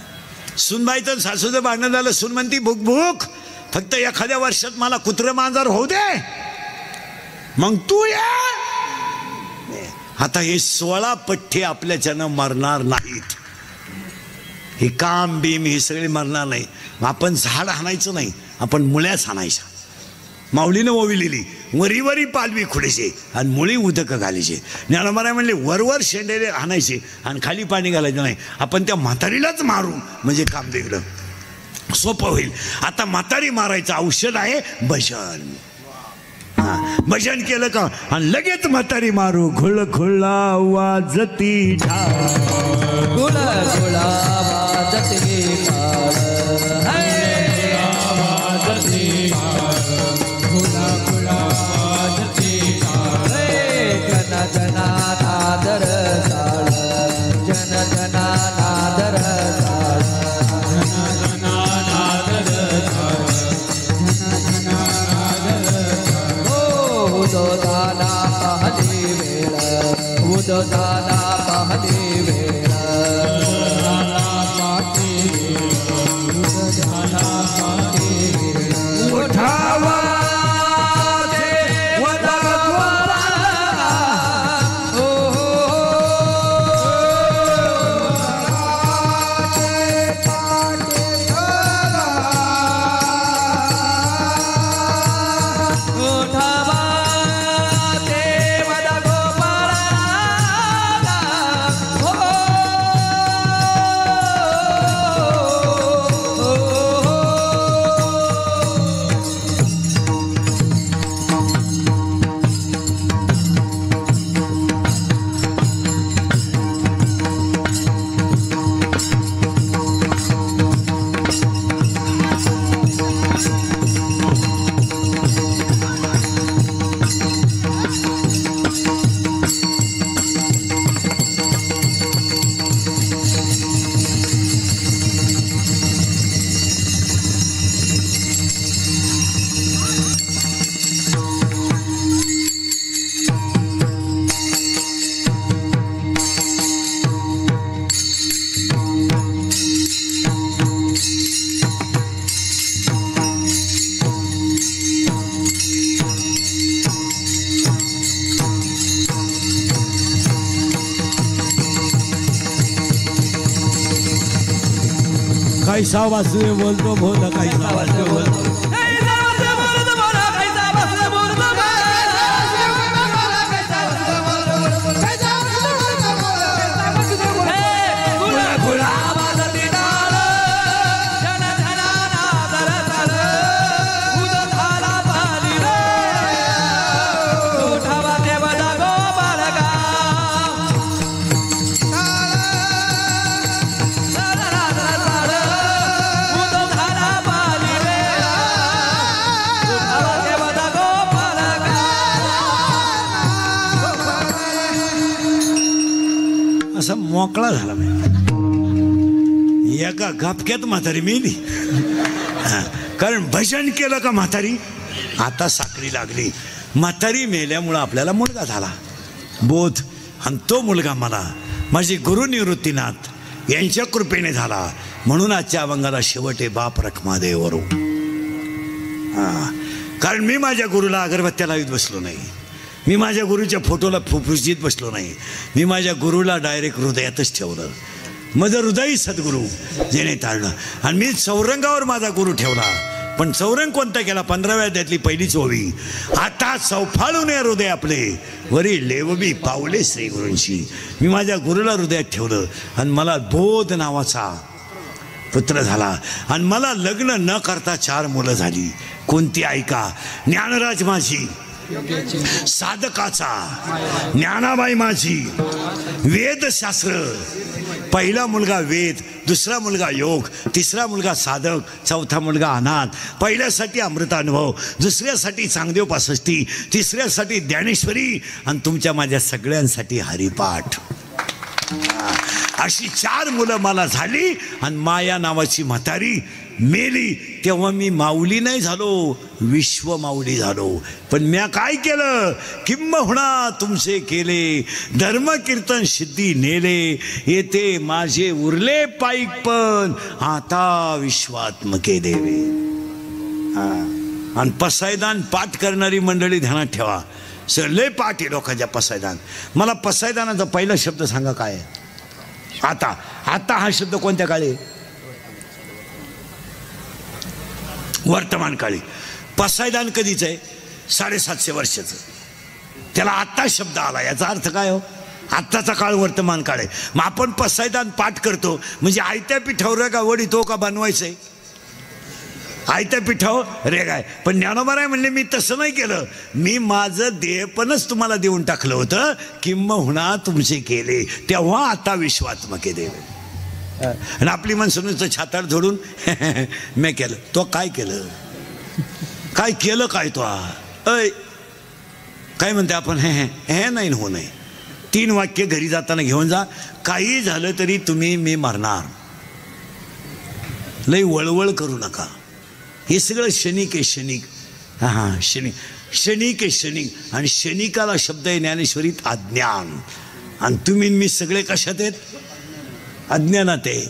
सुनबाईचं सासूचं भांडण झालं, सुन म्हणती भूक भूक, फक्त एखाद्या वर्षात मला कुत्र मांजर होऊ दे मग तू ये. आता हे 16 पठ्ठे आपल्याच्यानं मरणार नाहीत. हे काम बीम हे सगळे मरणार नाही. आपण झाड हाणायचं नाही, आपण मुळ्याच हाणायच्या. माऊलीनं ओविलेली वरी वरी पालवी खुडायचे आणि मुळी उदक घालायचे. ज्ञानोबा म्हणले वरवर शेंडेले हाणायचे आणि खाली पाणी घालायचं नाही. आपण त्या म्हातारीलाच मारू म्हणजे काम वेगळं सोपं होईल. आता म्हातारी मारायचं औषध आहे भजन. भजन केलं का आणि लगेच म्हातारी मारू. खुळ खुळा वाजती ढाल, खुळ खुळा वाजती ढाल, कैसा वासुदेव बोलतो बोल कैसा वासुदेव बोलतो असा मोकळा झाला मी एका गपक्यात म्हातारी मेली कारण भजन केलं का म्हातारी आता साखरी लागली म्हातारी मेल्यामुळं आपल्याला मुलगा झाला बोध आणि तो मुलगा मला माझे गुरु निवृत्तीनाथ यांच्या कृपेने झाला म्हणून आजच्या अभंगाला शेवट आहे बाप रखमादेवरू कारण मी माझ्या गुरुला अगरबत्त्या लावीत बसलो नाही मी माझ्या गुरुच्या फोटोला फुफुशीत बसलो नाही मी माझ्या गुरुला डायरेक्ट हृदयातच ठेवलं माझं हृदयी सद्गुरू जेणे तारणं आणि मी चौरंगावर माझा गुरु ठेवला पण चौरंग कोणता केला 15व्या अध्यायातली पहिलीच ओवी आता चौफाळून हृदय आपले वरी लेवबी पावले श्री गुरूंची मी माझ्या गुरुला हृदयात ठेवलं आणि मला बोध नावाचा पुत्र झाला आणि मला लग्न न करता 4 मुलं झाली कोणती ऐका ज्ञानराज माझी साधकाचा ज्ञानाबाई माझी वेदशास्त्र पहिला मुलगा वेद दुसरा मुलगा योग तिसरा मुलगा साधक चौथा मुलगा अनाथ पहिल्यासाठी अमृतानुभव दुसऱ्यासाठी चांगदेव 65 तिसऱ्यासाठी ज्ञानेश्वरी आणि तुमच्या माझ्या सगळ्यांसाठी हरिपाठ अशी 4 मुलं मला झाली आणि माया नावाची म्हातारी मेली तेव्हा मी माऊली नाही झालो विश्व माऊली झालो पण म्या काय केलं किंबहुना तुमचे केले धर्म कीर्तन सिद्धी नेले येते माझे उरले पाईक पण आता विश्वात्मके देवे आणि पसायदान पाठ करणारी मंडळी ध्यानात ठेवा सर लय पाठ आहे लोकांच्या पसायदान मला पसायदानाचा पहिला शब्द सांगा काय आहे आता आता हा शब्द कोणत्या काळी वर्तमान काळी पसायदान कधीच आहे 750 वर्षाचं त्याला आत्ता शब्द आला याचा अर्थ काय हो आत्ताचा काळ वर्तमान काळ आहे मग आपण पसायदान पाठ करतो म्हणजे आयत्या पिठावर का वडीतो का बनवायचंय आयत्या पिठावर रे काय पण ज्ञानोबा म्हणले मी तसं नाही केलं मी माझं देहपणच तुम्हाला देऊन टाकलं होतं किंबहुना तुमचे केले तेव्हा आता विश्वात्मके देव आणि आपली माणसं नुसतं छाताड झोडून मी केलं तो काय केलं काय केलं काय तो अय काय म्हणते आपण हे नाही हो नाही 3 वाक्य घरी जाताना घेऊन जा काही झालं तरी तुम्ही मी मरणार लई वळवळ करू नका हे सगळं क्षणिक आहे क्षणिक हां क्षणिक आहे क्षणिक आणि क्षणिकाला शब्द आहे ज्ञानेश्वरीत अज्ञान आणि तुम्ही मी सगळे कशात आहेत अज्ञानात आहे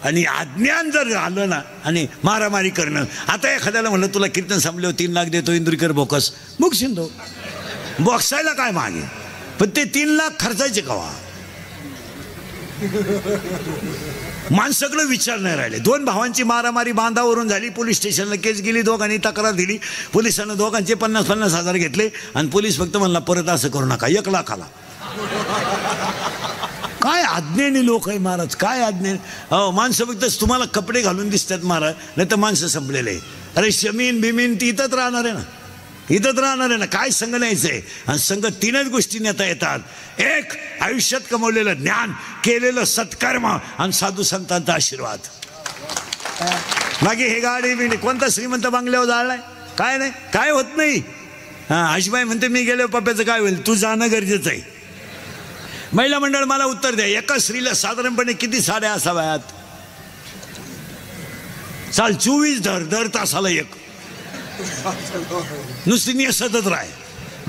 आणि अज्ञान जर आलं ना आणि मारामारी करणं आता एखाद्याला म्हणलं तुला कीर्तन संपल्यावर 3 लाख देतो इंदुरीकर बोकस मुकशील तो बॉक्सायला काय मागे पण ते 3 लाख खर्चायचे कवा माणसाकडे विचार नाही राहिले 2 भावांची मारामारी बांधावरून झाली पोलीस स्टेशनला केस गेली दोघांनी तक्रार दिली पोलिसांना दोघांचे 50-50 हजार घेतले आणि पोलीस फक्त म्हणला परत असं करू नका 1 लाखाला काय अज्ञानी लोक आहे महाराज काय अज्ञानी माणसं फक्त तुम्हाला कपडे घालून दिसतात महाराज नाही तर माणसं संपलेले अरे शमीन बिमीन ती इथंच राहणार आहे ना इथंच राहणार आहे ना काय संघ न्यायचंय आणि संघ 3च गोष्टी नेता येतात एक आयुष्यात कमवलेलं ज्ञान केलेलं सत्कर्म आणि साधू संतांचा आशीर्वाद बाकी हे गाडी बिडी कोणता श्रीमंत बांगल्यावर जाळलाय काय नाही काय होत नाही आशीबाई म्हणते मी गेलो पप्प्याचं काय होईल तू जाणं गरजेचं आहे महिला मंडळ मला उत्तर द्या एका स्त्रीला साधारणपणे किती साड्या असाव्यात चाल 24 दर तासाला 1 नुसती नेसतच राह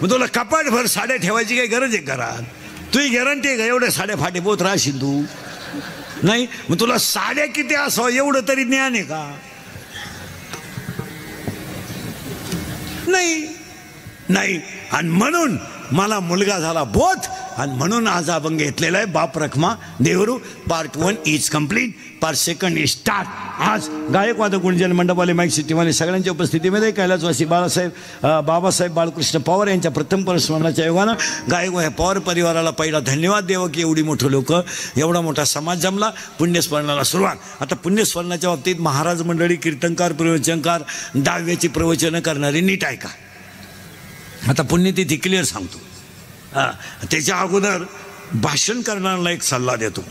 मग तुला कपाटभर साड्या ठेवायची काही गरज आहे घरात तुझी गॅरंटी आहे का एवढ्या साड्या फाटे पोत राहशील तू नाही मग तुला साड्या किती असावं एवढं तरी ज्ञान आहे का नाही आणि म्हणून मला मुलगा झाला बोध आणि म्हणून आज अभंग घेतलेला आहे बाप रखमा देवरू. Part 1 is complete, part 2 is start. आज गायक वादक गुंजन मंडपवाले माईक सिटीवाले सगळ्यांच्या उपस्थितीमध्ये कैलासवासी बाबासाहेब बाळकृष्ण पवार यांच्या प्रथम परस्मरणाच्या योगानं गायक ह्या पवार परिवाराला पहिला धन्यवाद द्यावं की एवढी मोठं लोक, एवढा मोठा समाज जमला. पुण्यस्मरणाला सुरुवात. आता पुण्यस्मरणाच्या बाबतीत महाराज मंडळी, कीर्तनकार, प्रवचनकार, दहाव्याची प्रवचनं करणारे नीट ऐका. आता पुण्यतिथी क्लिअर सांगतो. त्याच्या अगोदर भाषण करणाऱ्याला एक सल्ला देतो,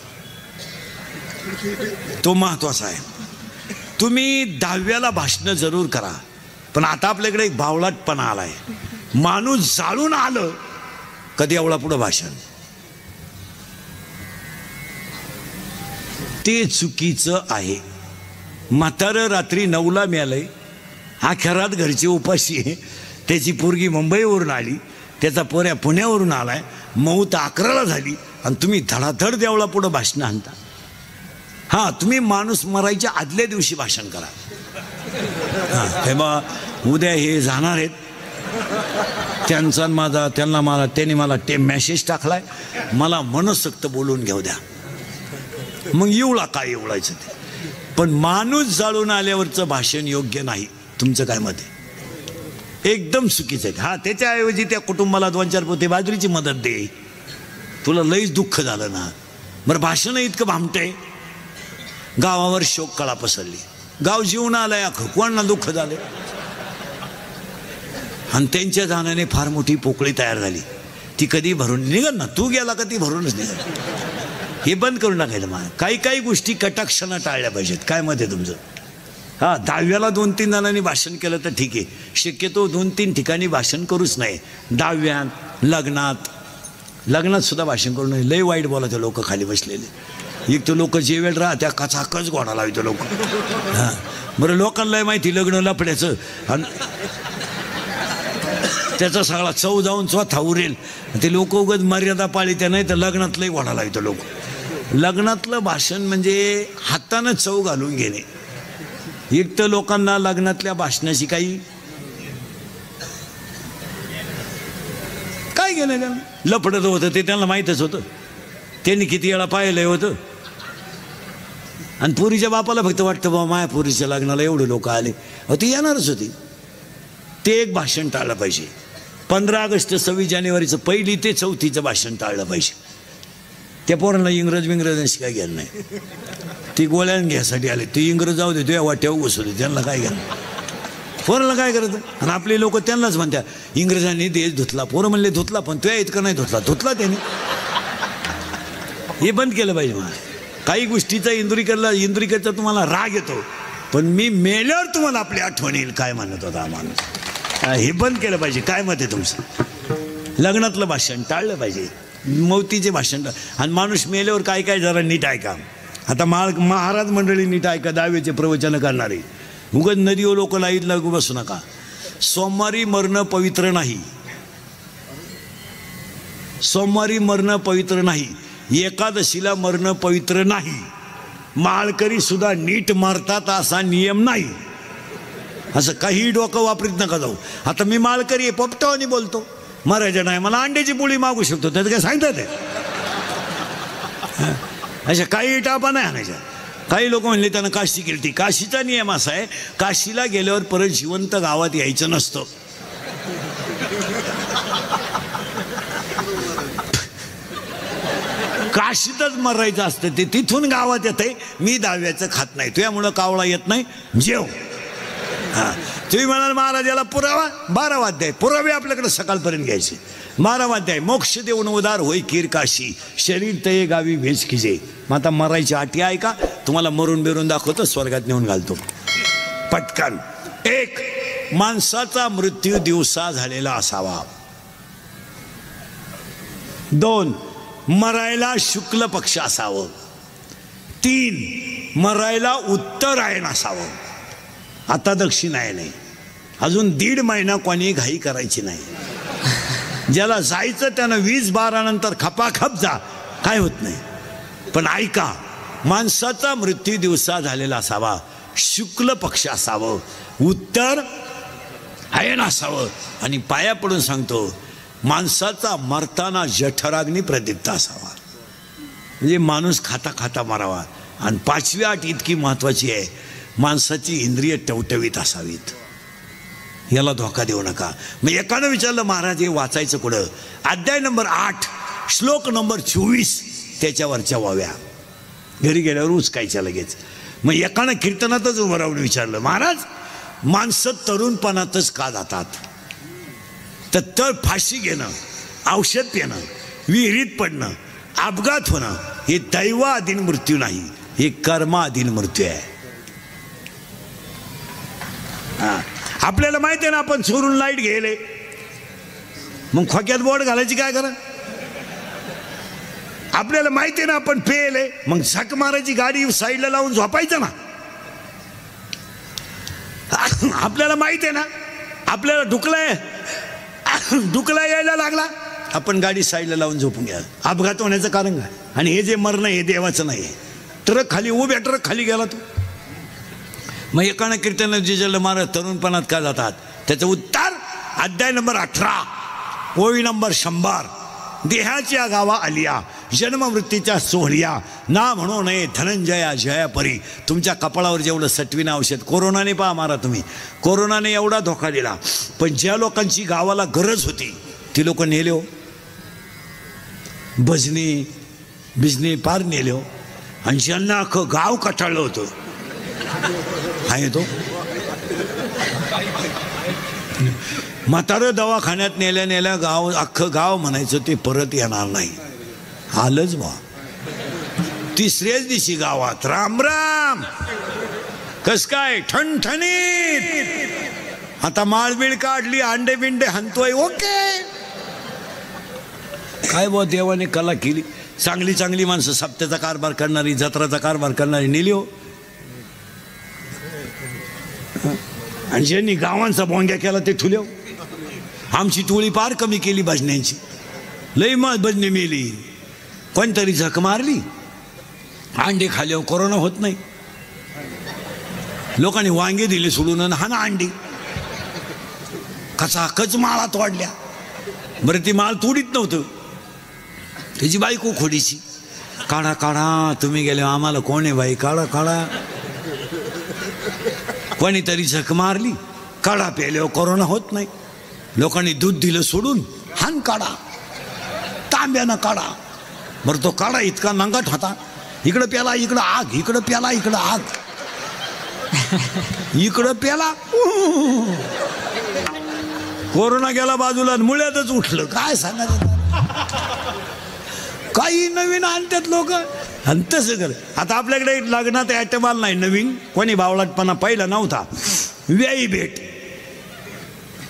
तो महत्वाचा आहे. तुम्ही 10व्याला भाषण जरूर करा, पण आता आपल्याकडे एक बावळटपणा आलाय. माणूस जाळून आलं कधी एवढा पुढं भाषण, ते चुकीचं आहे. म्हातारं रात्री 9ला मिळालंय, अखेरात घरची उपाशी आहे, त्याची पोरगी मुंबईवरून आली, त्याचा पोऱ्या पुण्यावरून आलाय, मौत 11ला झाली आणि तुम्ही धडाधड देवळा पुढं भाषण आणता. हां, तुम्ही माणूस मरायच्या आदल्या दिवशी भाषण करा. हां, तेव्हा उद्या हे जाणार आहेत, त्यांचा माझा त्यांना मला त्यांनी मला मेसेज टाकलाय, मला मनसोक्त बोलून घेऊ द्या. मग येवळा काय येवळायचं ते, पण माणूस जाळून आल्यावरचं भाषण योग्य नाही. तुमचं काय मत आहे? एकदम चुकीचं आहे. हा, त्याच्याऐवजी त्या कुटुंबाला 2-4 पोते बाजरीची मदत दे. तुला लईच दुःख झालं ना, बरं भाषण इतकं भामटंय. गावावर शोक कळा पसरली, गाव जीवन आलाय, कोणाला दुःख झालं. आणि त्यांच्या जाण्याने फार मोठी पोकळी तयार झाली. ती कधी भरून निघल ना, तू गेला का ती भरूनच निघल. हे बंद करून टाकायला. मला काही गोष्टी कटाक्षानं टाळल्या पाहिजेत. काय मत आहे तुमचं? हां, 10व्याला 2-3 जणांनी भाषण केलं तर ठीक आहे. शक्यतो 2-3 ठिकाणी भाषण करूच नाही. 10व्यात, लग्नात सुद्धा भाषण करू नये. लय वाईट बोलायचं लोक खाली बसलेले. एक तर लोक जे वेळ राहा त्या कचाकच घोडा लावतो लोक. हां, बरं, लोकांना माहिती लग्न लफड्याचं आणि त्याचा सगळा चव जाऊन स्वतः उरेल. ते लोक उगाच मर्यादा पाळीत्या नाही तर लग्नातलंही घोडा लावतो लोक. लग्नातलं भाषण म्हणजे हातानं चव घालून घेणे. एक तर लोकांना लग्नातल्या भाषणाशी काही काय गेलं, त्यांना लफडत होतं ते त्यांना माहीतच होतं. त्यांनी किती वेळा पाहिलंय होतं. आणि पोरीच्या बापाला फक्त वाटतं बाबा माया पोरीच्या लग्नाला एवढे लोक आले, अहो ती येणारच होती. ते एक भाषण टाळलं पाहिजे. 15 ऑगस्ट 26 जानेवारीचं 1ली ते 4थीचं भाषण टाळलं पाहिजे. त्या पोरांना इंग्रज शिकाय गेलं नाही. ती गोळ्यान घ्यायसाठी आले. ते इंग्रज जाऊ दे, तुझ्या वाट्यावर घुसवले, त्यांना काय घ्या, पोरांना काय करायचं. आणि आपले लोक त्यांनाच म्हणतात इंग्रजांनी देश धुतला. पोरं म्हणले धुतला, पण तुझ्या इतकं नाही धुतला त्यांनी. हे बंद केलं पाहिजे. मला काही गोष्टीचा इंदुरीकरचा तुम्हाला राग येतो, पण मी मेल्यावर तुम्हाला आपली आठवण येईल काय म्हणत होता माणूस. हे बंद केलं पाहिजे. काय मत आहे तुमचं? लग्नातलं भाषण टाळलं पाहिजे, मौतीचे भाषण. आणि माणूस मेल्यावर काय जरा नीट ऐका. आता महाराज मंडळी नीट ऐका. 10व्याचे प्रवचन करणारे उगाच नदीवर लोक लाईत लागू बसू नका. सोमवारी मरणं पवित्र नाही, सोमवारी मरणं पवित्र नाही, एकादशीला मरणं पवित्र नाही. माळकरी सुद्धा नीट मारतात असा नियम नाही. असं काही डोकं वापरीत नका जाऊ. आता मी माळकरी आहे, पोपटावानी बोलतो. मरायच्या नाही मला अंड्याची पोळी मागू शकतो, त्याचं काय सांगतात ते. अशा काही टापा नाही आणायच्या. काही लोक म्हणले त्यानं काशी केली. काशीचा नियम असा आहे, काशीला गेल्यावर परत जिवंत गावात यायचं नसतं. काशीतच मरायचं असतं. ते तिथून गावात येते. मी 10व्याचं खात नाही, तुझ्यामुळं कावळा येत नाही, जेव. हां, तुम्ही म्हणाल महाराजाला पुरावा, 12 वाद्य आहे. पुरावे आपल्याकडे सकाळपर्यंत घ्यायचे. 12 वाद्य आहे. मोक्ष देऊन उदार होई कीर काशी, शरीर तये गावी भेज खिजे. मग आता मरायची आटी आहे का? तुम्हाला मरून बिरून दाखवतो, स्वर्गात नेऊन घालतो पटकन. 1. माणसाचा मृत्यू दिवसा झालेला असावा. 2. मरायला शुक्ल पक्ष असावं. 3. मरायला उत्तरायण असावं. आता दक्षिणायन आहे. अजून 1.5 महिना कोणी घाई करायची नाही. ज्याला जायचं त्यानं 20-12 नंतर खपाखप जा, काय होत नाही. पण ऐका, माणसाचा मृत्यू दिवसा झालेला असावा, शुक्ल पक्ष असावं, उत्तर आयन असावं. आणि पाया पडून सांगतो, माणसाचा मरताना जठराग्नी प्रदीप्त असावा, म्हणजे माणूस खाता खाता मरावा. आणि 5वी अट इतकी महत्वाची आहे, माणसाची इंद्रिय टवटवीत असावीत, याला धोका देऊ नका. मग एकानं विचारलं महाराज हे वाचायचं कुठं? अध्याय नंबर 8 श्लोक नंबर 24 त्याच्यावरच्या वाव्या घरी गेल्यावर उचकायच्या लगेच. मग एकानं कीर्तनातच उभं राहून विचारलं, महाराज माणसं तरुणपणातच का जातात? तर फाशी घेणं, औषध पिणं, विहिरीत पडणं, अपघात होणं हे दैवाधीन मृत्यू नाही, हे कर्माधीन मृत्यू आहे. आपल्याला माहिती आहे ना, आपण चोरून लाईट गेले, मग खोक्यात बोर्ड घालायची काय करा? आपल्याला माहिती आहे ना, आपण पेले, मग झक मारायची, गाडी साईडला लावून झोपायचं ना. आपल्याला माहिती आहे ना, आपल्याला ढुकला यायला लागला, आपण गाडी साईडला लावून झोपून घ्या. अपघात होण्याचं कारण काय? आणि हे जे मरणं हे देवाचं नाही. ट्रक खाली उभ्या ट्रक खाली गेला तो. मग एकानं कीर्तन जिजल महाराज तरुणपणात का जातात? त्याचं उत्तर अध्याय नंबर 18 ओळी नंबर 100. देहाच्या गावा आलिया जन्म मृत्यूच्या सोहळ्या ना म्हणू नये धनंजया जया परी. तुमच्या कपाळावर जेवढं सटवीन औषध, कोरोनाने पहा मारा तुम्ही, कोरोनाने एवढा धोका दिला, पण ज्या लोकांची गावाला गरज होती ती लोक नेले हो, भजनी बिजनी पार नेले हो. आणि ज्यांना अख्खं गाव कटाळलं होतं आहे तो म्हातारं दवाखान्यात नेल्या गाव अख्खं गाव म्हणायचं ते परत येणार नाही. आलंच बा. तिसऱ्याच दिवशी गावात राम राम, कस काय ठणठणीत. आता माळबीळ काढली, अंडे बिंडे हंतोय, ओके. काय बा देवाने कला केली. चांगली चांगली माणसं सप्त्याचा कारभार करणारी, जत्राचा कारभार करणारी नेली हो. आणि ज्यांनी गावांचा बोंग्या केला ते ठुले हो. आमची टोळी पार कमी केली भजन्यांची, लई मग भजने मेली. कोणतरी झक मारली, अंडे खाल्यावर कोरोना होत नाही. लोकांनी वांगे दिले सोडून, हा ना अंडी कचाकच माळा तोडल्या. बरं ती माळ तोडीत नव्हतं, त्याची बायको खोडीची. काढा काढा तुम्ही गेले, आम्हाला कोण आहे बाई, काढा काढा. कोणीतरी झक मारली, काढा प्यायल्यावर कोरोना होत नाही. लोकांनी दूध दिलं सोडून, हान काढा, तांब्यानं काढा. बरं तो काढा इतका नंगाट होता, इकडं प्याला इकडं आग, इकडं प्याला इकडं आग, इकडं प्याला. कोरोना गेला बाजूला, मुळ्यातच उठलं. काय सांगायचं, काही नवीन आणतात लोक. आणि तसं कर. आता आपल्याकडे लग्नात आयटम आला नाही नवीन, कोणी बावळटपणा पहिला नव्हता. व्याई भेट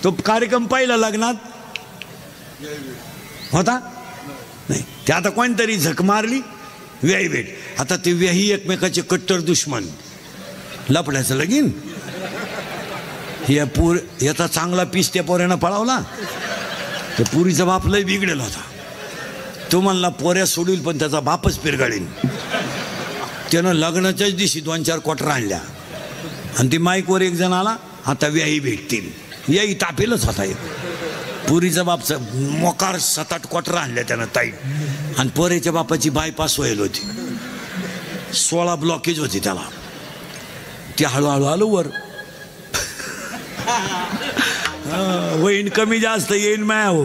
तो कार्यक्रम पहिला लग्नात होता नाही, ते आता कोणतरी झक मारली, व्याई भेट. आता ते व्याही एकमेकाचे कट्टर दुश्मन, लपड्याचं लगीन. याचा चांगला पीस त्या पोऱ्यानं पळावला, त्या पुरीचा बाप लय बिघडेल होता. तो म्हणला पोऱ्या सोडील पण त्याचा बापच पिरगाळीन. त्यानं लग्नाच्याच दिवशी 2-4 क्वार्टर आणल्या. आणि ती माईकवर एक जण आला, आता व्याही भेटतील, याही तापेलच होता. पुरीचा बापचा मोकार 7-8 क्वार्टर आणल्या त्यानं ताई. आणि पोऱ्याच्या बापाची बायपास व्हायला होती, 16 ब्लॉकेज होती त्याला. ते हळूहळू आलो वर. वहीन कमी जास्त येईन माया हो.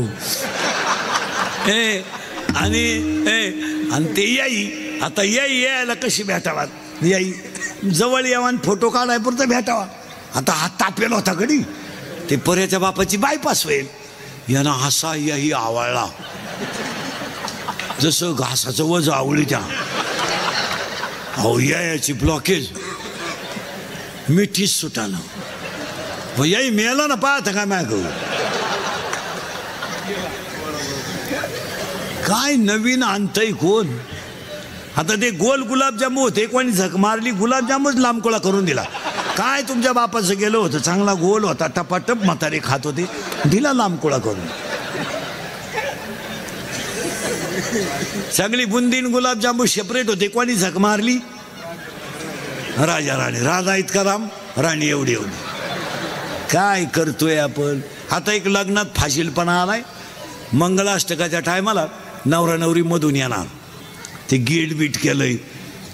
आणि ते याई आता यायला कशी भेटावात, याई जवळ यावा, फोटो काढाय पुरतं भेटावा. आता हात तापेला होता घडी, ते पर्याच्या बापाची बायपास होईल. यानं असा याही आवळला जसं घासाचं वज आवळी त्या. अहो याची ब्लॉकेज मिठीच सुटानं. याही मेला ना, पाहता का मॅग. काय नवीन आणतंय कोण. आता ते गोल गुलाबजामू होते, कोणी झक मारली, गुलाबजामूच लांबकोळा करून दिला. काय तुमच्या बापाचं गेलं होतं, चांगला गोल होता, टपाटप म्हातारे खात होते, दिला लांबकोळा करून. सगळी बुंदीन गुलाबजामू सेपरेट होते, कोणी झक मारली, राजा राणी. राजा इतका राम, राणी एवढी एवढी. काय करतोय आपण. आता एक लग्नात फाशीलपणा आलाय. मंगलाष्टकाच्या टायमाला नवरा नवरी मधून येणार, ते गेट बीट केलंय,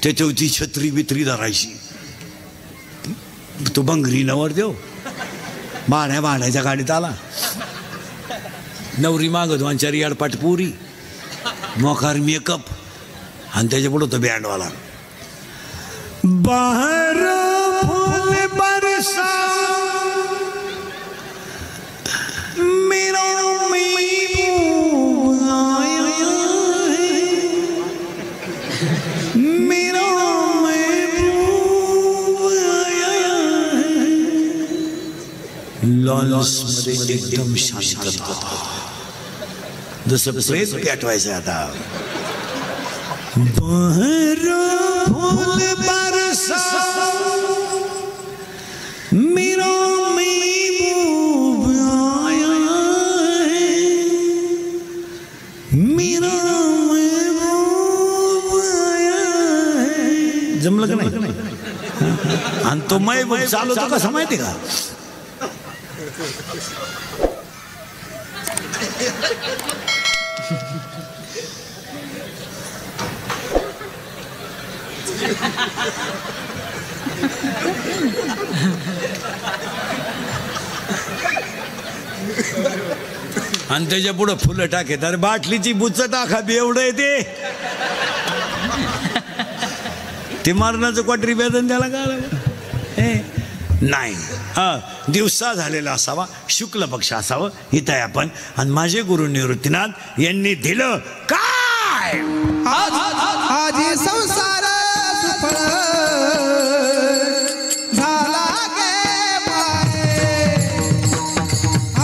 त्याच्यावरती छत्री बित्री धरायची, तो बंगरी नवर देव भाड्याच्या गाडीत आला, नवरी मागत वांचारी आडपाट पुरी, मोकार मेकअप, आणि त्याच्या पुढं तो बँडवाला. बाहर फूल बरसा मेरा महबूब आया है, मेरा महबूब आया है. लॉन्समध्ये एकदम शांतता, जसं प्रेत पेटवायचं आता. बाहर फूल बरसा मेरा महबूब आया है, मेरा महबूब आया है. जमलं का नाही? आणि तो महबूब चालवतो कसा माहिती का? आणि त्याच्या पुढं फुलं टाकेत. अरे बाटलीची बुच्च टाका एवढं येते, ते मारण्याचं क्वाटरी वेदन त्याला काय नाही. दिवसा झालेला असावा, शुक्ल पक्ष असावं, इथं आहे आपण. आणि माझे गुरु निवृत्तीनाथ यांनी दिलं काय? आजी संसार सुफळ झाला गे माये,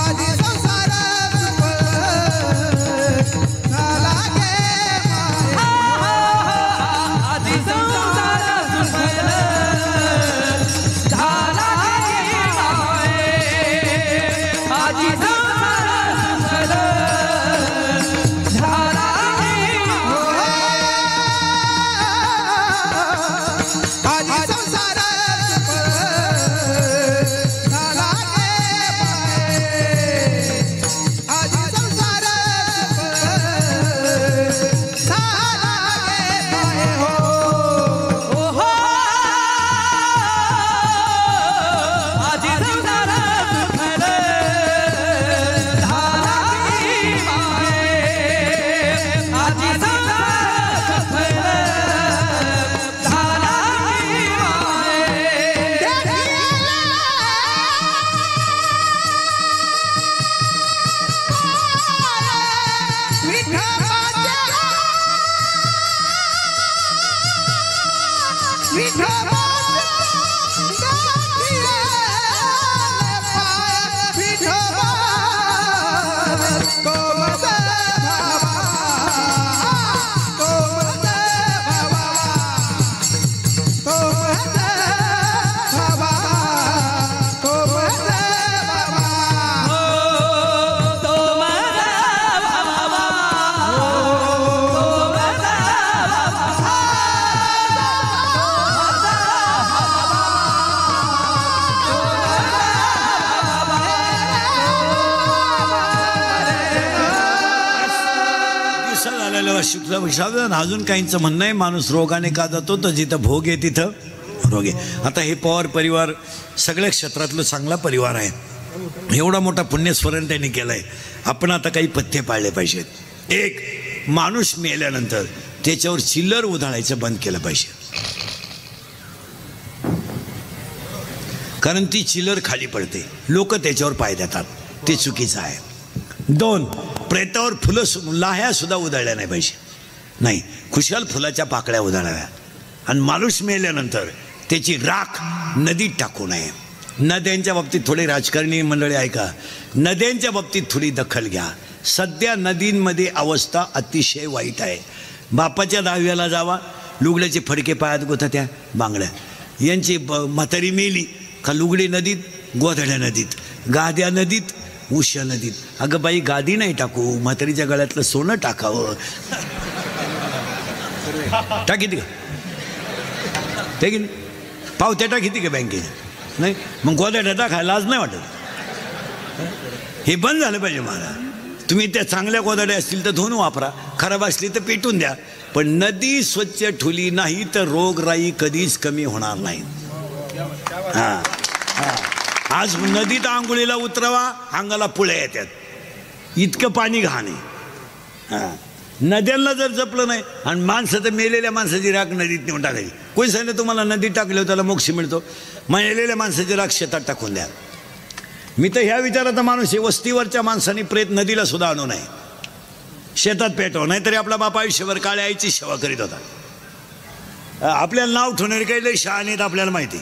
आजी संसार सुफळ झाला गे माये, आधी संसार सुफल झाला गे माये, आधी संसार सुफल झाला गे आजी संसार सुफळ झाला गे माये, आजी संसार सुफळ झाला गे माये हो. ओहो, आधी संसार सुफल झाला गे माये, आधी संसार सुफल झाला गे माये. शुक्ल पक्षात. अजून काहींचं म्हणणं आहे माणूस रोगाने का जातो, तर जिथं भोग आहे तिथं रोग आहे. आता हे पवार परिवार सगळ्या क्षेत्रातलं चांगला परिवार आहे. एवढा मोठा पुण्यस्मरण त्यांनी केलंय. आपण आता काही पथ्य पाळले पाहिजेत. एक, माणूस मेल्यानंतर त्याच्यावर चिल्लर उधळायचं बंद केलं पाहिजे, कारण ती चिल्लर खाली पडते, लोक त्याच्यावर पाय देतात, ते चुकीचं आहे. दोन, प्रेतावर फुलं लाह्या सुद्धा उधळल्या नाही पाहिजे. नाही, खुशाल फुलाच्या पाकळ्या उधळाव्या. आणि माणूस मेल्यानंतर त्याची राख नदीत टाकू नये. नद्यांच्या बाबतीत थोडी राजकारणी मंडळी ऐका, नद्यांच्या बाबतीत थोडी दखल घ्या. सध्या नदींमध्ये अवस्था अतिशय वाईट आहे. बापाच्या दहाव्याला जावा, लुगड्याचे फडके पायात गोथत्या बांगड्या. यांची म्हातारी मेली का लुगडे नदीत, गोधड्या नदीत, गाद्या नदीत, उश्या नदीत. अगं बाई, गादी नाही टाकू, म्हातारीच्या गळ्यातलं सोनं टाकावं. टाकीत का ते की नाही? पावत्या टाकीत का बँकेच्या? नाही, मग गोधड्या टाकायला आज नाही वाटत. हे बंद झालं पाहिजे मला. तुम्ही त्या चांगल्या कोदाड्या असतील तर धुवून वापरा, खराब असली तर पेटून द्या, पण नदी स्वच्छ ठुली नाही तर रोगराई कधीच कमी होणार नाही. हां हां, आज नदीत आंघोळीला उतरवा, अंगाला पुळ्या येतात, इतकं पाणी घाण आहे. हां, नद्यांना जर जपलं नाही आणि माणसं तर मेलेल्या माणसाची राख नदीत नेऊन टाकायची. कोणी सांगितलं तुम्हाला नदीत टाकलं त्याला मोक्ष मिळतो? मेलेल्या माणसाची राख शेतात टाकून द्या. मी तर ह्या विचाराचा माणूस आहे, वस्तीवरच्या माणसांनी प्रेत नदीला सुद्धा आणू नये, शेतात पेटव, नाहीतरी आपला बाप आयुष्यभर काळ्या आईची सेवा करीत होता. आपल्याला नाव ठेवणारे काही लय शहाणे आहेत, आपल्याला माहिती.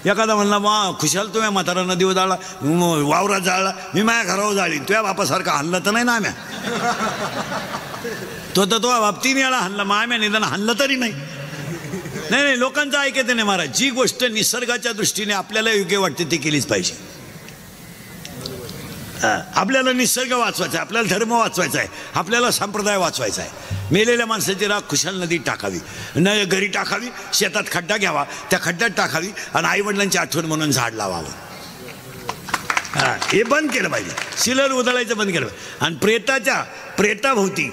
एखादा म्हणला वा खुशाल तुम्ही म्हातारा नदीवर जाळला, वावरात जाळला, मी माझ्या घरावर जाळीन, तुझ्या बापासारखा हल्ला तर नाही ना आम्या. तो बाप 3 वेळा हल्ला, मग आम्या निदान हल्ला तरी नाही. नाही, लोकांचं ऐकायचं नाही महाराज. जी गोष्ट निसर्गाच्या दृष्टीने आपल्याला योग्य वाटते ती केलीच पाहिजे. आपल्याला निसर्ग वाचवायचा आहे, आपल्याला धर्म वाचवायचा आहे, आपल्याला संप्रदाय वाचवायचा आहे. मेलेल्या माणसाची राख खुशाल नदीत टाकावी, न घरी टाकावी, शेतात खड्डा घ्यावा, त्या खड्ड्यात टाकावी आणि आईवडिलांची आठवण म्हणून झाड लावावं. हे बंद केलं पाहिजे, सिलर उधळायचं बंद केलं पाहिजे. आणि प्रेताभोवती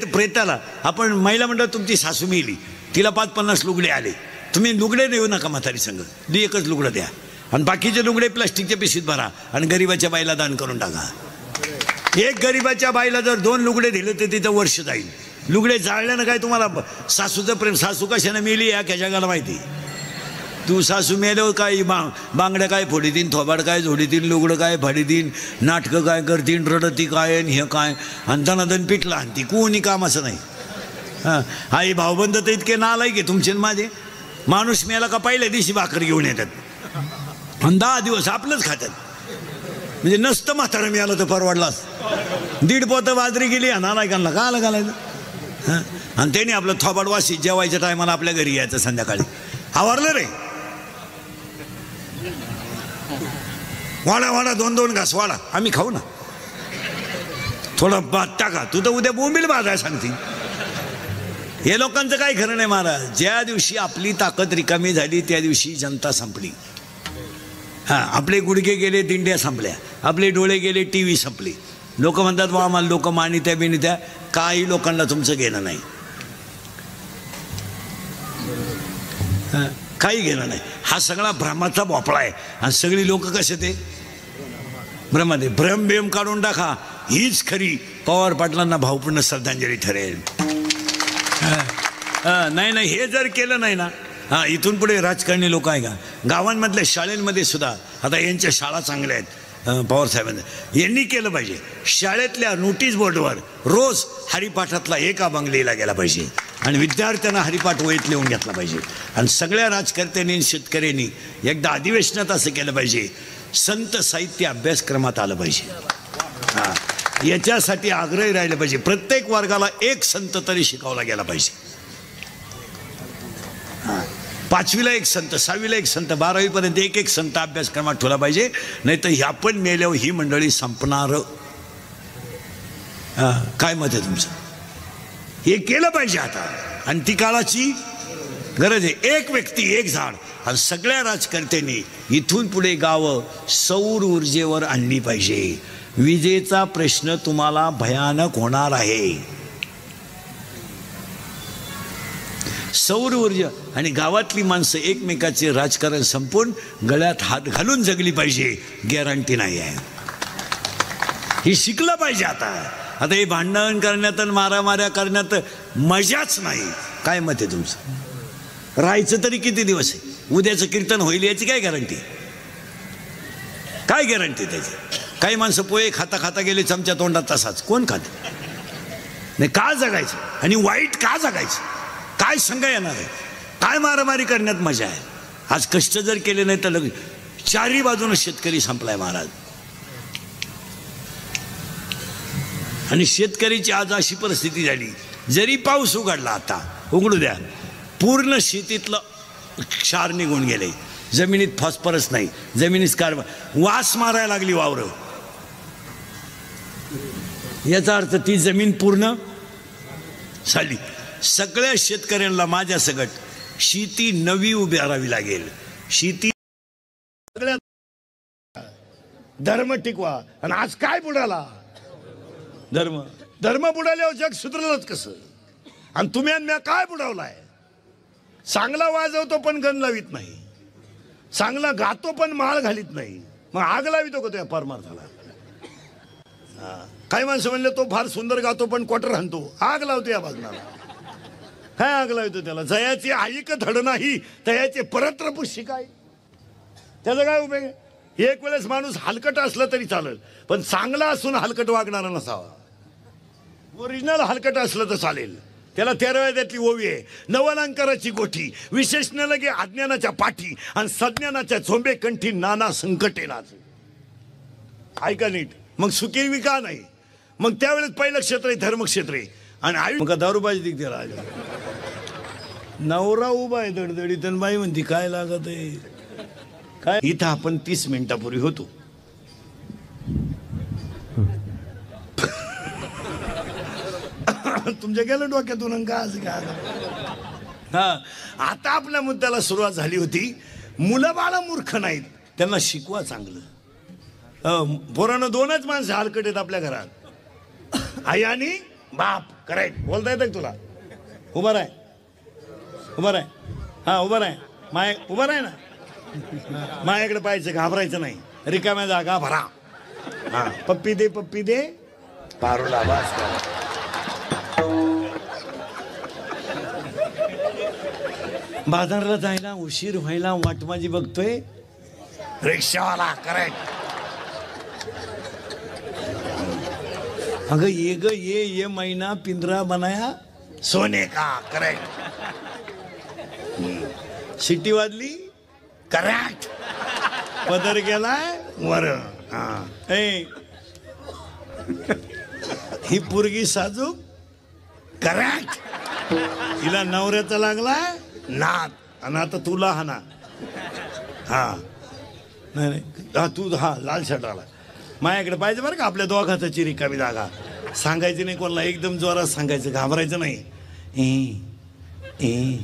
प्रेताला आपण महिला मंडळ, तुमची सासू मेली, तिला 5-50 लुगडे आले, तुम्ही लुगडे देऊ नका म्हातारी संग, एकच लुगडं द्या आणि बाकीचे लुगडे प्लास्टिकच्या पिशवीत भरा आणि गरीबाच्या बाईला दान करून टाका. एक गरीबाच्या बाईला जर 2 लुगडे दिले तर तिथं वर्ष जाईल. लुगडे जाळल्यानं काय तुम्हाला सासूचं प्रेम, सासू कशानं मेली या जगाला माहिती. तू सासू मेल्यावर काय बांगड्या काय फोडीतीन, थोबाड काय झोडीतीन, लुगडं काय फाडीतीन, नाटकं काय करतीन, रडती काय आणि हे काय, आणि दनादन पिटला आणि ती कोणी कामाचं नाही. हां, आई भाऊबंद तर इतके नालायक आहे तुमचे माझे. माणूस मेला का पहिल्या दिवशी भाकर घेऊन येतात आणि 10 दिवस आपलंच खातात. म्हणजे नसतं म्हातारं मिळालं तर परवडलाच. 1.5 पोतं बाजरी गेली आणि नालायकांना का आलं घालायचं. हां, आणि त्याने आपलं थोबाड वाशी जेवायच्या टायमाला आपल्या घरी यायचं संध्याकाळी. आवरलं रे, वाडा 2-2 घास वाडा, आम्ही खाऊ ना, थोडं भात टाका. तू तर उद्या बोंबील भाजाय सांगते. हे लोकांचं काही खरं नाही महाराज. ज्या दिवशी आपली ताकद रिकामी झाली त्या दिवशी जनता संपली. हां, आपले गुडघे गेले, दिंड्या संपल्या, आपले डोळे गेले, TV संपली. लोक म्हणतात बा आम्हाला लोक मानित्या बिनित्या, काही लोकांना तुमचं घेणं नाही. काही घेणं नाही. हा सगळा भ्रमाचा भोपळा आहे. आणि सगळी लोक कसे ते भ्रमाते, भ्रम काढून टाका. हीच खरी पवार पाटलांना भावपूर्ण श्रद्धांजली ठरेल. नाही, हे जर केलं नाही ना, हां, इथून पुढे राजकारणी लोक आहे का गावांमधल्या शाळेंमध्ये सुद्धा, आता यांच्या शाळा चांगल्या आहेत पवार साहेबांना, यांनी केलं पाहिजे. शाळेतल्या नोटीस बोर्डवर रोज हरिपाठातला एक अभंग लिहिला गेला पाहिजे आणि विद्यार्थ्यांना हरिपाठ वहीत लिहून घेतला पाहिजे. आणि सगळ्या राजकर्त्यांनी, शेतकऱ्यांनी एकदा अधिवेशनात असं केलं पाहिजे, संत साहित्य अभ्यासक्रमात आलं पाहिजे. हां, याच्यासाठी आग्रही राहिलं पाहिजे. प्रत्येक वर्गाला एक संत तरी शिकवला गेला पाहिजे. 5वीला एक संत, 6वीला एक संत, 12वीपर्यंत एक संत अभ्यासक्रमात ठेवला पाहिजे. नाही तर ह्या पण मेल्यावर ही मंडळी संपणार. काय मत आहे तुमचं? हे केलं पाहिजे आता, आणि ती काळाची गरज आहे. एक व्यक्ती एक झाड. आणि सगळ्या राजकर्त्यांनी इथून पुढे गावं सौर ऊर्जेवर आणली पाहिजे. विजेचा प्रश्न तुम्हाला भयानक होणार आहे. सौर ऊर्जा आणि गावातली माणसं एकमेकाचे राजकारण संपून गळ्यात हात घालून जगली पाहिजे, गॅरंटी नाही आहे. हे शिकलं पाहिजे. आता हे भांडण करण्यात आणि मारामाऱ्या करण्यात मजाच नाही. काय मत आहे तुमचं? राहायचं तरी किती दिवस आहे? उद्याचं कीर्तन होईल याची काय गॅरंटी? काय गॅरंटी त्याची? काही माणसं पोहे खाता खाता गेले चमच्या तोंडात, तसाच कोण खात नाही. का जगायचं आणि वाईट का जगायचं? काय सांगा येणार आहे? काय मारामारी करण्यात मजा आहे? आज कष्ट जर केले नाही तर चारी बाजूने शेतकरी संपलाय महाराज. आणि शेतकरीची आज अशी परिस्थिती झाली, जरी पाऊस उघडला, आता उघडू द्या, पूर्ण शेतीतलं क्षार निघून गेले, जमिनीत फॉस्फरस नाही, जमिनीत कार्बन, वास मारायला लागली वावरं. याचा अर्थ ती जमीन पूर्ण झाली. सगळ्या शेतकऱ्यांना माझ्या सगट शेती नवी उभी करावी लागेल. शेती सगळ्या धर्म टिकवा. आणि आज काय बुडाला धर्म धर्म बुडाल्यावर जग सुधरलंच कसं? आणि तुम्ही आणि म्या काय बुडवलाय? चांगला वाजवतो पण गण लावित नाही, चांगला गातो पण माळ घालीत नाही, मग आग लावितो का त्या परमार्थाला? काही माणसं म्हणले तो फार सुंदर गातो पण क्वार्टर हाणतो, आग लावतो या भाजनाला. काय आग लावतो त्याला? जयाची ऐक धड नाही तयाचे परत्र पुष्य काय? त्याचा काय उपयोग आहे? एक वेळेस माणूस हलकट असला तरी चालेल, पण चांगला असून हलकट वागणारा नसावा. ओरिजिनल हलकट असलं तर चालेल. त्याला 13व्या त्यातली ओवी आहे, नवलांकाराची गोठी विशेष न लगे अज्ञानाच्या पाठी आणि सज्ञानाच्या झोंबे कंठी नाना संकटे नाच. ऐका नीट. मग सुखी का नाही? मग त्यावेळेस पहिलं क्षेत्र आहे धर्मक्षेत्र आहे. आणि आई मग दारूबाजी दिख त्याला नवरा उभा आहे दडदडीत आणि बाई म्हणती काय लागत आहे काय? इथं आपण 30 मिनिटापूर्वी होतो. तुमच्या गेलं डोक्यातून का असं का? हा, आता आपल्या मुद्द्याला सुरुवात झाली होती. मुलं बाळा मूर्ख नाहीत, त्यांना शिकवा चांगलं. पोरानं 2च माणसं हलकट आहेत आपल्या घरात, आई आणि बाप. करेक्ट बोलता येतं तुला? उभा राय, उभा राय. हा उभा राय माय, उभा राय ना. माझ्याकडे पाहायचं, घाबरायचं नाही, रिकाम्या जागा भरा. हा पप्पी दे, पप्पी दे, पारूला बास करा. बाजारला जायला उशीर व्हायला वाट माझी बघतोय रिक्षावाला. करेक्ट. अगं ये ग ये महिना पिंजरा बनाया सोने का. करेक्ट. शिट्टी वाजली. करेक्ट. पदर गेलाय वर. हा ही पोरगी साजूक. करेक्ट. हिला नवऱ्याचा लागलाय नाद आणि आता तुला हा ना. हा नाही नाही हा तू हा लाल शर्ट आला. माझ्याकडे पाहिजे बरं का आपल्या दोघाचा रिकामी जागा. सांगायची नाही कोणाला, एकदम जोरात सांगायचं, घाबरायचं नाही. ए ए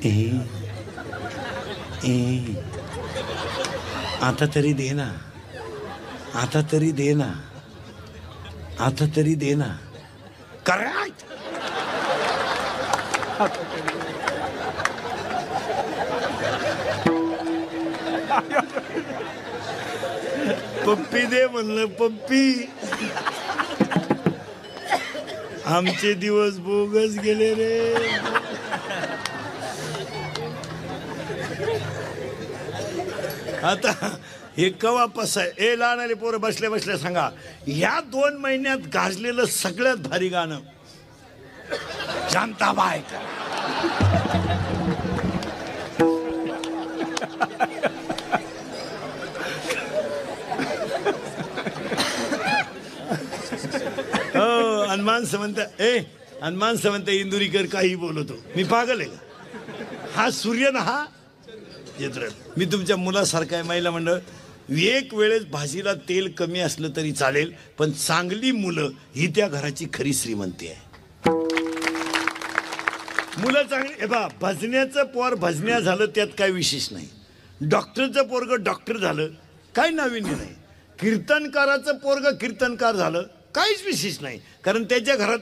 ए ए आता तरी दे ना, आता तरी दे ना, आता तरी दे ना. करेक्ट. पप्पी दे म्हणलं, पप्पी. आमचे दिवस बोगस गेले रे. आता हे कवा पस आहे? ए लहान आले पोरं बसल्या बसल्या सांगा, या 2 महिन्यात गाजलेलं सगळ्यात भारी गाणं शांताबाई. हनुमान समंत हनुमान समंत इंदुरीकर काही बोलतो. मी पागल आहे का? हा सूर्य ना हा चित्र. मी तुमच्या मुलासारखा आहे. महिला मंडळ, एक वेळेस भाजीला तेल कमी असलं तरी चालेल, पण चांगली मुलं ही त्या घराची खरी श्रीमंती आहे. मुलं चांगली. हे बा, भजण्याचं पोर भजण्या झालं त्यात काय विशेष नाही. डॉक्टरचं पोरग डॉक्टर झालं काय नाविन्य नाही. कीर्तनकाराचं पोरग कीर्तनकार झालं काहीच विशेष नाही, कारण त्याच्या घरात